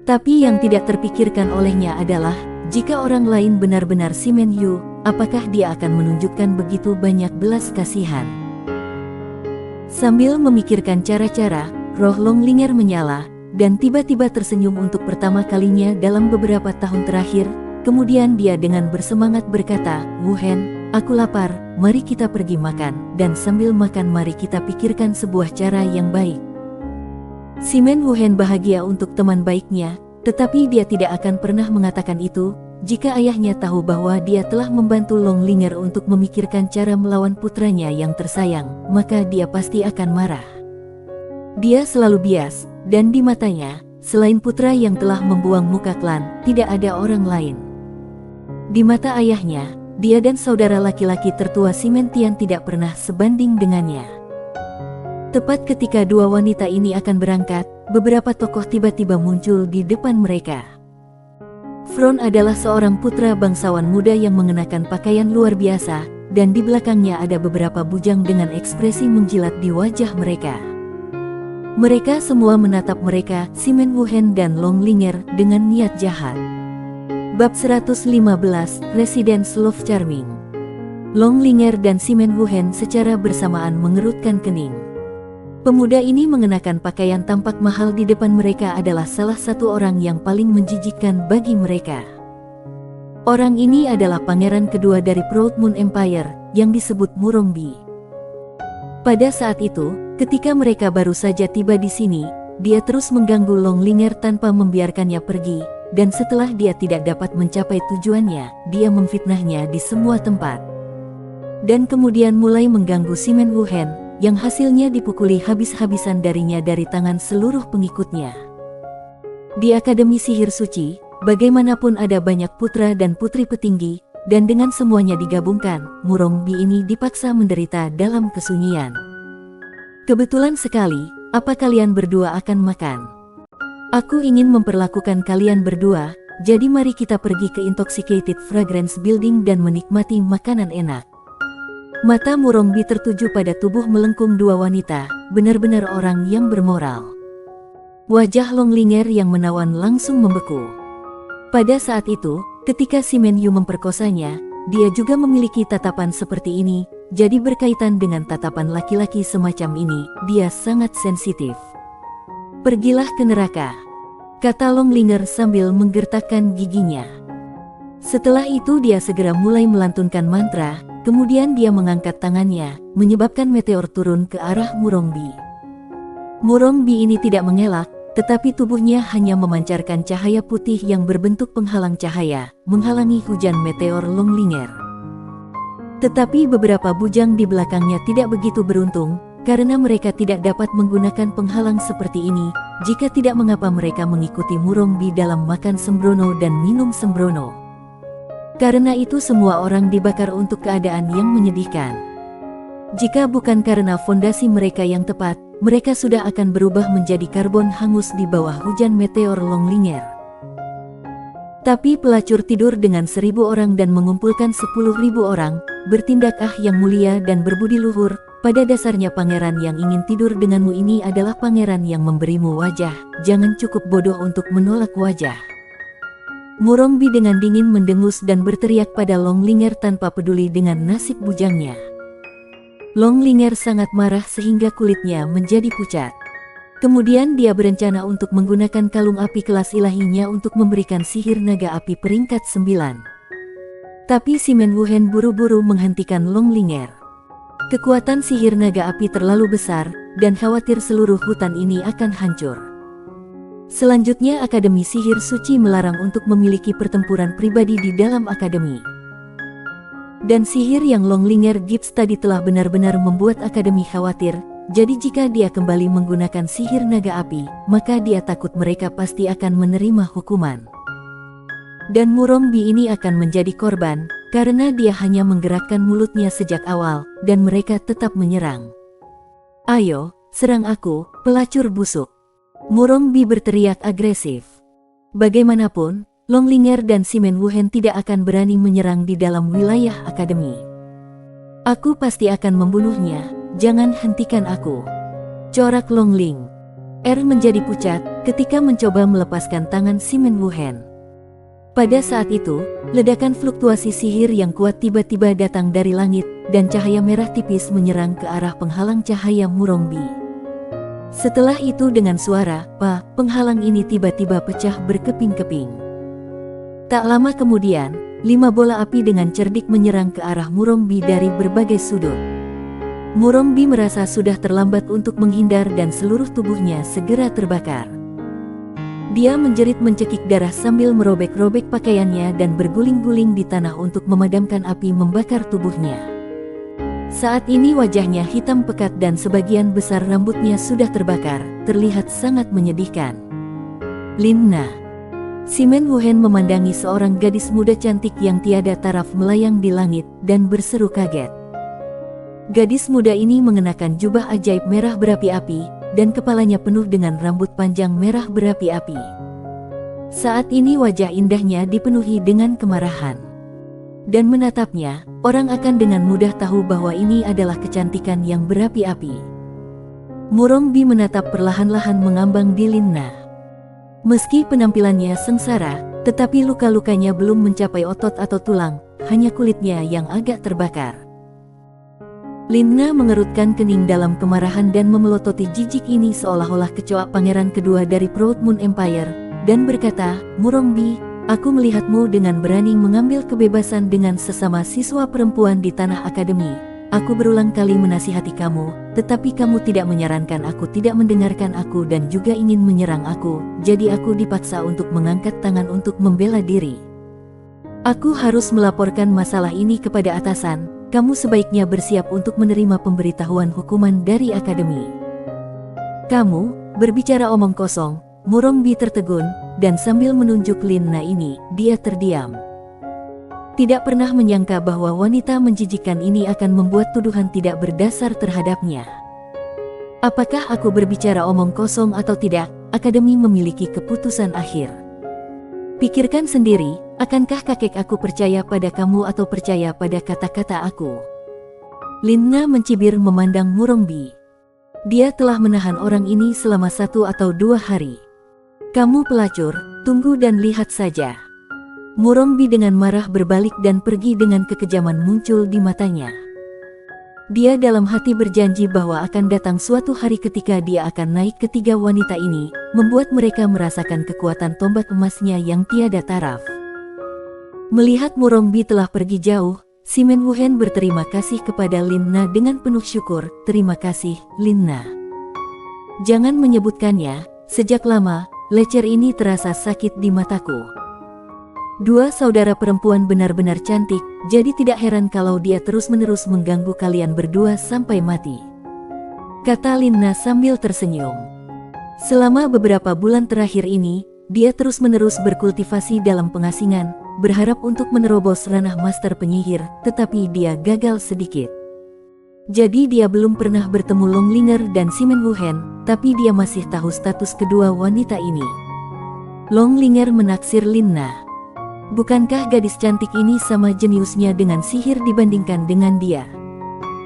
Tapi yang tidak terpikirkan olehnya adalah, jika orang lain benar-benar si Men Yu, apakah dia akan menunjukkan begitu banyak belas kasihan? Sambil memikirkan cara-cara, roh Longlinger menyala, dan tiba-tiba tersenyum untuk pertama kalinya dalam beberapa tahun terakhir. Kemudian dia dengan bersemangat berkata, "Wu Hen, aku lapar, mari kita pergi makan, dan sambil makan mari kita pikirkan sebuah cara yang baik." Si Men Wu Hen bahagia untuk teman baiknya, tetapi dia tidak akan pernah mengatakan itu, jika ayahnya tahu bahwa dia telah membantu Longlinger untuk memikirkan cara melawan putranya yang tersayang, maka dia pasti akan marah. Dia selalu bias, dan di matanya, selain putra yang telah membuang muka klan, tidak ada orang lain. Di mata ayahnya, dia dan saudara laki-laki tertua si Men Tian tidak pernah sebanding dengannya. Tepat ketika dua wanita ini akan berangkat, beberapa tokoh tiba-tiba muncul di depan mereka. Fron adalah seorang putra bangsawan muda yang mengenakan pakaian luar biasa, dan di belakangnya ada beberapa bujang dengan ekspresi menjilat di wajah mereka. Mereka semua menatap mereka, si Men Wu Hen dan Longlinger, dengan niat jahat. Bab 115, Residence Love Charming. Longlinger dan si Men Wu Hen secara bersamaan mengerutkan kening. Pemuda ini mengenakan pakaian tampak mahal di depan mereka adalah salah satu orang yang paling menjijikkan bagi mereka. Orang ini adalah pangeran kedua dari Proud Moon Empire, yang disebut Murongbi. Pada saat itu, ketika mereka baru saja tiba di sini, dia terus mengganggu Longlinger tanpa membiarkannya pergi, dan setelah dia tidak dapat mencapai tujuannya, dia memfitnahnya di semua tempat. Dan kemudian mulai mengganggu si Men Wu Hen, yang hasilnya dipukuli habis-habisan darinya dari tangan seluruh pengikutnya. Di Akademi Sihir Suci, bagaimanapun ada banyak putra dan putri petinggi, dan dengan semuanya digabungkan, Murongbi ini dipaksa menderita dalam kesunyian. Kebetulan sekali, apa kalian berdua akan makan? Aku ingin memperlakukan kalian berdua, jadi mari kita pergi ke Intoxicated Fragrance Building dan menikmati makanan enak. Mata Murongbi tertuju pada tubuh melengkung dua wanita, benar-benar orang yang bermoral. Wajah Longlinger yang menawan langsung membeku. Pada saat itu, ketika si Men Yu memperkosanya, dia juga memiliki tatapan seperti ini, jadi berkaitan dengan tatapan laki-laki semacam ini, dia sangat sensitif. "Pergilah ke neraka," kata Longlinger sambil menggertakkan giginya. Setelah itu dia segera mulai melantunkan mantra, kemudian dia mengangkat tangannya, menyebabkan meteor turun ke arah Murongbi. Murongbi ini tidak mengelak, tetapi tubuhnya hanya memancarkan cahaya putih yang berbentuk penghalang cahaya, menghalangi hujan meteor Longlinger. Tetapi beberapa bujang di belakangnya tidak begitu beruntung, karena mereka tidak dapat menggunakan penghalang seperti ini, jika tidak mengapa mereka mengikuti Murongbi dalam makan sembrono dan minum sembrono. Karena itu semua orang dibakar untuk keadaan yang menyedihkan. Jika bukan karena fondasi mereka yang tepat, mereka sudah akan berubah menjadi karbon hangus di bawah hujan meteor Longlinger. Tapi pelacur tidur dengan 1.000 orang dan mengumpulkan 10.000 orang, bertindak yang mulia dan berbudi luhur. Pada dasarnya pangeran yang ingin tidur denganmu ini adalah pangeran yang memberimu wajah, jangan cukup bodoh untuk menolak wajah. Murongbi dengan dingin mendengus dan berteriak pada Longlinger tanpa peduli dengan nasib bujangnya. Longlinger sangat marah sehingga kulitnya menjadi pucat. Kemudian dia berencana untuk menggunakan kalung api kelas ilahinya untuk memberikan sihir naga api peringkat 9. Tapi si Men Wu Hen buru-buru menghentikan Longlinger. Kekuatan sihir naga api terlalu besar, dan khawatir seluruh hutan ini akan hancur. Selanjutnya Akademi Sihir Suci melarang untuk memiliki pertempuran pribadi di dalam akademi. Dan sihir yang Longlinger gives tadi telah benar-benar membuat akademi khawatir, jadi jika dia kembali menggunakan sihir naga api, maka dia takut mereka pasti akan menerima hukuman. Dan Murongbi ini akan menjadi korban, karena dia hanya menggerakkan mulutnya sejak awal, dan mereka tetap menyerang. Ayo, serang aku, pelacur busuk. Murongbi berteriak agresif. Bagaimanapun, Longlinger dan Simen Wuhen tidak akan berani menyerang di dalam wilayah akademi. Aku pasti akan membunuhnya, jangan hentikan aku. Corak Longling. menjadi pucat ketika mencoba melepaskan tangan Simen Wuhen. Pada saat itu, ledakan fluktuasi sihir yang kuat tiba-tiba datang dari langit, dan cahaya merah tipis menyerang ke arah penghalang cahaya Murongbi. Setelah itu dengan suara, penghalang ini tiba-tiba pecah berkeping-keping. Tak lama kemudian, 5 bola api dengan cerdik menyerang ke arah Murongbi dari berbagai sudut. Murongbi merasa sudah terlambat untuk menghindar dan seluruh tubuhnya segera terbakar. Dia menjerit mencekik darah sambil merobek-robek pakaiannya dan berguling-guling di tanah untuk memadamkan api membakar tubuhnya. Saat ini wajahnya hitam pekat dan sebagian besar rambutnya sudah terbakar, terlihat sangat menyedihkan. Lin Na. Simen Wuhen memandangi seorang gadis muda cantik yang tiada taraf melayang di langit dan berseru kaget. Gadis muda ini mengenakan jubah ajaib merah berapi-api, dan kepalanya penuh dengan rambut panjang merah berapi-api. Saat ini wajah indahnya dipenuhi dengan kemarahan. Dan menatapnya, orang akan dengan mudah tahu bahwa ini adalah kecantikan yang berapi-api. Murongbi menatap perlahan-lahan mengambang di Lin Na. Meski penampilannya sengsara, tetapi luka-lukanya belum mencapai otot atau tulang, hanya kulitnya yang agak terbakar. Lin Na mengerutkan kening dalam kemarahan dan memelototi jijik ini seolah-olah kecoa pangeran kedua dari Proud Moon Empire, dan berkata, Murongbi, aku melihatmu dengan berani mengambil kebebasan dengan sesama siswa perempuan di tanah akademi. Aku berulang kali menasihati kamu, tetapi kamu tidak menyarankan aku, tidak mendengarkan aku dan juga ingin menyerang aku, jadi aku dipaksa untuk mengangkat tangan untuk membela diri. Aku harus melaporkan masalah ini kepada atasan. Kamu sebaiknya bersiap untuk menerima pemberitahuan hukuman dari akademi. Kamu, berbicara omong kosong, Murongbi tertegun, dan sambil menunjuk Lin Na ini, dia terdiam. Tidak pernah menyangka bahwa wanita menjijikkan ini akan membuat tuduhan tidak berdasar terhadapnya. Apakah aku berbicara omong kosong atau tidak, akademi memiliki keputusan akhir. Pikirkan sendiri, akankah kakek aku percaya pada kamu atau percaya pada kata-kata aku? Lin Na mencibir memandang Murongbi. Dia telah menahan orang ini selama 1 atau 2 hari. Kamu pelacur, tunggu dan lihat saja. Murongbi dengan marah berbalik dan pergi dengan kekejaman muncul di matanya. Dia dalam hati berjanji bahwa akan datang suatu hari ketika dia akan naik ketiga wanita ini, membuat mereka merasakan kekuatan tombak emasnya yang tiada taraf. Melihat Murongbi telah pergi jauh, Simen Wuhen berterima kasih kepada Lin Na dengan penuh syukur. Terima kasih, Lin Na. Jangan menyebutkannya, sejak lama, lecer ini terasa sakit di mataku. 2 saudara perempuan benar-benar cantik, jadi tidak heran kalau dia terus-menerus mengganggu kalian berdua sampai mati. Kata Lin Na sambil tersenyum. Selama beberapa bulan terakhir ini, dia terus-menerus berkultivasi dalam pengasingan, berharap untuk menerobos ranah master penyihir, tetapi dia gagal sedikit. Jadi dia belum pernah bertemu Longlinger dan Simen Wuhen, tapi dia masih tahu status kedua wanita ini. Longlinger menaksir Lin Na. Bukankah gadis cantik ini sama jeniusnya dengan sihir dibandingkan dengan dia?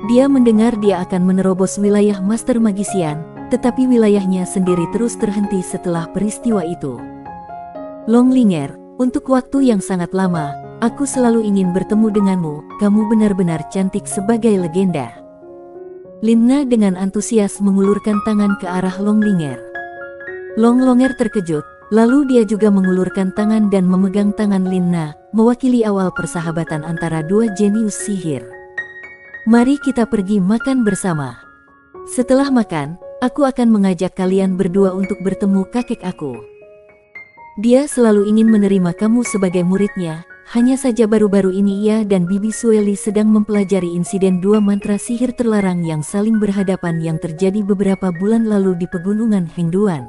Dia mendengar dia akan menerobos wilayah master magisian, tetapi wilayahnya sendiri terus terhenti setelah peristiwa itu. Longlinger, untuk waktu yang sangat lama, aku selalu ingin bertemu denganmu, kamu benar-benar cantik sebagai legenda. Lin Na dengan antusias mengulurkan tangan ke arah Longlinger. Longlinger terkejut. Lalu dia juga mengulurkan tangan dan memegang tangan Lin Na, mewakili awal persahabatan antara 2 jenius sihir. Mari kita pergi makan bersama. Setelah makan, aku akan mengajak kalian berdua untuk bertemu kakek aku. Dia selalu ingin menerima kamu sebagai muridnya, hanya saja baru-baru ini ia dan Bibi Sueli sedang mempelajari insiden 2 mantra sihir terlarang yang saling berhadapan yang terjadi beberapa bulan lalu di pegunungan Hengduan.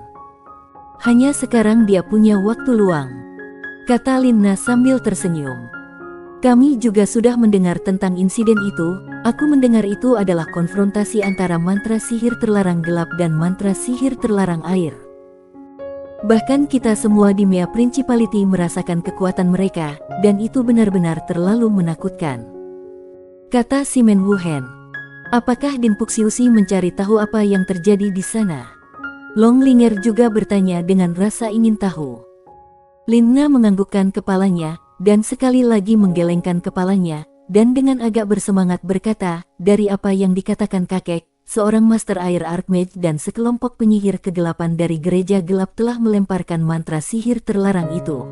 Hanya sekarang dia punya waktu luang. kata Lina sambil tersenyum. Kami juga sudah mendengar tentang insiden itu. Aku mendengar itu adalah konfrontasi antara mantra sihir terlarang gelap dan mantra sihir terlarang air. Bahkan kita semua di Mea Principality merasakan kekuatan mereka, dan itu benar-benar terlalu menakutkan. Kata Simen Wuhen. Apakah Din Puxiusi mencari tahu apa yang terjadi di sana? Long Linger juga bertanya dengan rasa ingin tahu. Lina menganggukkan kepalanya, dan sekali lagi menggelengkan kepalanya, dan dengan agak bersemangat berkata, dari apa yang dikatakan kakek, seorang Master Air Archmage dan sekelompok penyihir kegelapan dari gereja gelap telah melemparkan mantra sihir terlarang itu.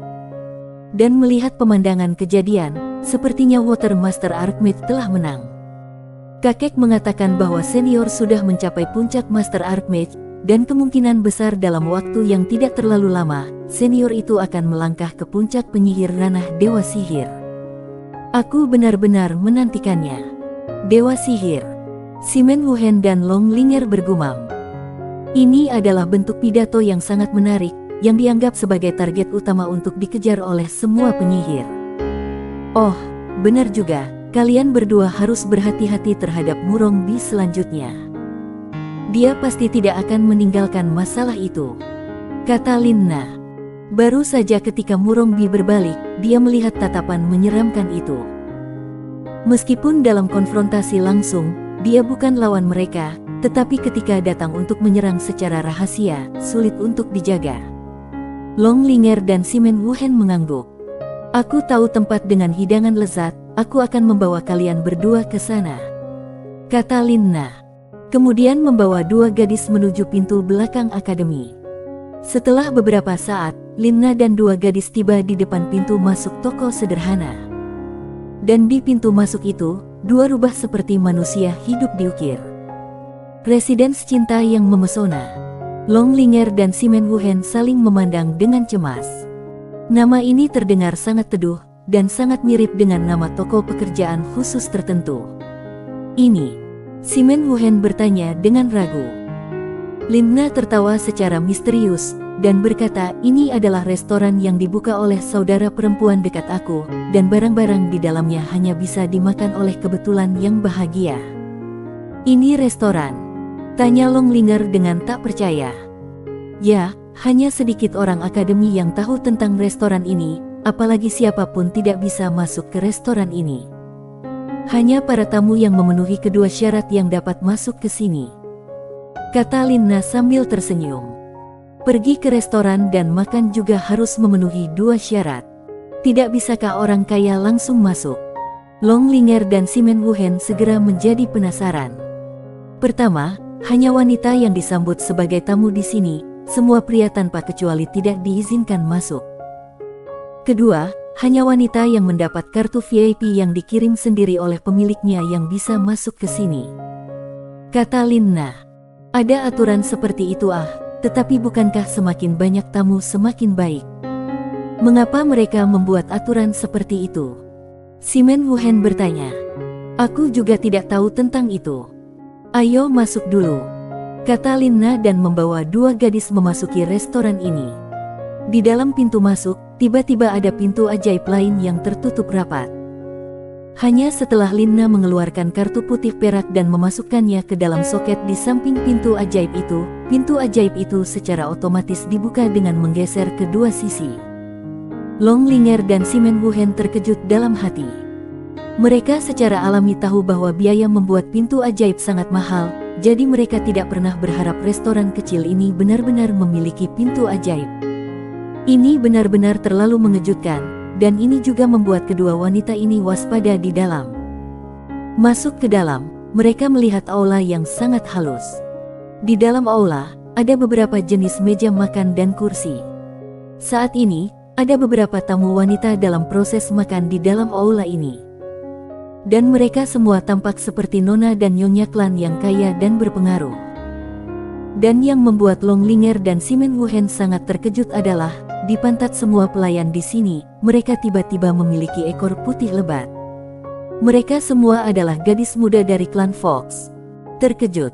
Dan melihat pemandangan kejadian, sepertinya Water Master Archmage telah menang. Kakek mengatakan bahwa senior sudah mencapai puncak Master Archmage, dan kemungkinan besar dalam waktu yang tidak terlalu lama, senior itu akan melangkah ke puncak penyihir ranah Dewa Sihir. Aku benar-benar menantikannya. Dewa Sihir. Simen Wuhen dan Long Linger bergumam. Ini adalah bentuk pidato yang sangat menarik, yang dianggap sebagai target utama untuk dikejar oleh semua penyihir. Oh, benar juga, kalian berdua harus berhati-hati terhadap Murongbi selanjutnya. Dia pasti tidak akan meninggalkan masalah itu, kata Lina. Baru saja ketika Murongbi berbalik, dia melihat tatapan menyeramkan itu. Meskipun dalam konfrontasi langsung, dia bukan lawan mereka, tetapi ketika datang untuk menyerang secara rahasia, sulit untuk dijaga. Long Linger dan Simen Wuhen mengangguk. Aku tahu tempat dengan hidangan lezat, aku akan membawa kalian berdua ke sana, kata Lina. Kemudian membawa dua gadis menuju pintu belakang akademi. Setelah beberapa saat, Lina dan dua gadis tiba di depan pintu masuk toko sederhana. Dan di pintu masuk itu, dua rubah seperti manusia hidup diukir. Residence cinta yang memesona. Long Linger dan Simen Wuhen saling memandang dengan cemas. Nama ini terdengar sangat teduh, dan sangat mirip dengan nama toko pekerjaan khusus tertentu. Ini, Simen Wuhen bertanya dengan ragu. Lina tertawa secara misterius, dan berkata ini adalah restoran yang dibuka oleh saudara perempuan dekat aku, dan barang-barang di dalamnya hanya bisa dimakan oleh kebetulan yang bahagia. Ini restoran? Tanya Long Linger dengan tak percaya. Ya, hanya sedikit orang akademi yang tahu tentang restoran ini, apalagi siapapun tidak bisa masuk ke restoran ini. Hanya para tamu yang memenuhi kedua syarat yang dapat masuk ke sini, kata Lina sambil tersenyum. Pergi ke restoran dan makan juga harus memenuhi dua syarat. Tidak bisakah orang kaya langsung masuk? Long Linger dan Simen Wuhen segera menjadi penasaran. Pertama, hanya wanita yang disambut sebagai tamu di sini, semua pria tanpa kecuali tidak diizinkan masuk. Kedua, hanya wanita yang mendapat kartu VIP yang dikirim sendiri oleh pemiliknya yang bisa masuk ke sini, kata Lina. Ada aturan seperti itu tetapi bukankah semakin banyak tamu semakin baik? Mengapa mereka membuat aturan seperti itu? Simen Wuhen bertanya. Aku juga tidak tahu tentang itu. Ayo masuk dulu, kata Lina dan membawa dua gadis memasuki restoran ini. Di dalam pintu masuk, tiba-tiba ada pintu ajaib lain yang tertutup rapat. Hanya setelah Lina mengeluarkan kartu putih perak dan memasukkannya ke dalam soket di samping pintu ajaib itu secara otomatis dibuka dengan menggeser kedua sisi. Long Linger dan Simen Wuhen terkejut dalam hati. Mereka secara alami tahu bahwa biaya membuat pintu ajaib sangat mahal, jadi mereka tidak pernah berharap restoran kecil ini benar-benar memiliki pintu ajaib. Ini benar-benar terlalu mengejutkan, dan ini juga membuat kedua wanita ini waspada di dalam. Masuk ke dalam, mereka melihat aula yang sangat halus. Di dalam aula, ada beberapa jenis meja makan dan kursi. Saat ini, ada beberapa tamu wanita dalam proses makan di dalam aula ini. Dan mereka semua tampak seperti nona dan nyonya klan yang kaya dan berpengaruh. Dan yang membuat Long Linger dan Simen Wuhen sangat terkejut adalah, di pantat semua pelayan di sini, mereka tiba-tiba memiliki ekor putih lebat. Mereka semua adalah gadis muda dari klan Fox. Terkejut.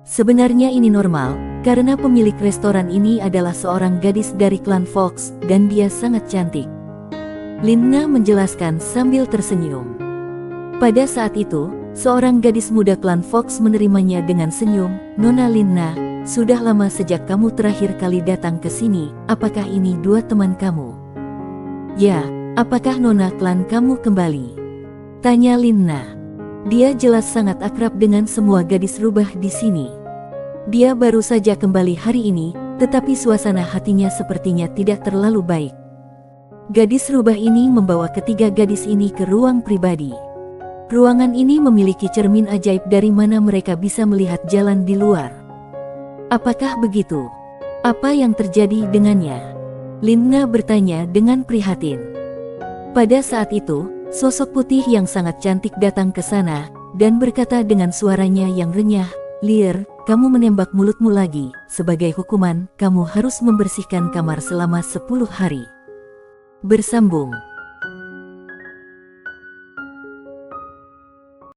Sebenarnya ini normal, karena pemilik restoran ini adalah seorang gadis dari klan Fox, dan dia sangat cantik. Lina menjelaskan sambil tersenyum. Pada saat itu, seorang gadis muda klan Fox menerimanya dengan senyum. Nona Lina, sudah lama sejak kamu terakhir kali datang ke sini, apakah ini dua teman kamu? Ya, apakah nona klan kamu kembali? Tanya Lina. Dia jelas sangat akrab dengan semua gadis rubah di sini. Dia baru saja kembali hari ini, tetapi suasana hatinya sepertinya tidak terlalu baik. Gadis rubah ini membawa ketiga gadis ini ke ruang pribadi. Ruangan ini memiliki cermin ajaib dari mana mereka bisa melihat jalan di luar. Apakah begitu? Apa yang terjadi dengannya? Lina bertanya dengan prihatin. Pada saat itu, sosok putih yang sangat cantik datang ke sana, dan berkata dengan suaranya yang renyah, "Lier, kamu menembak mulutmu lagi. Sebagai hukuman, kamu harus membersihkan kamar selama 10 hari." Bersambung.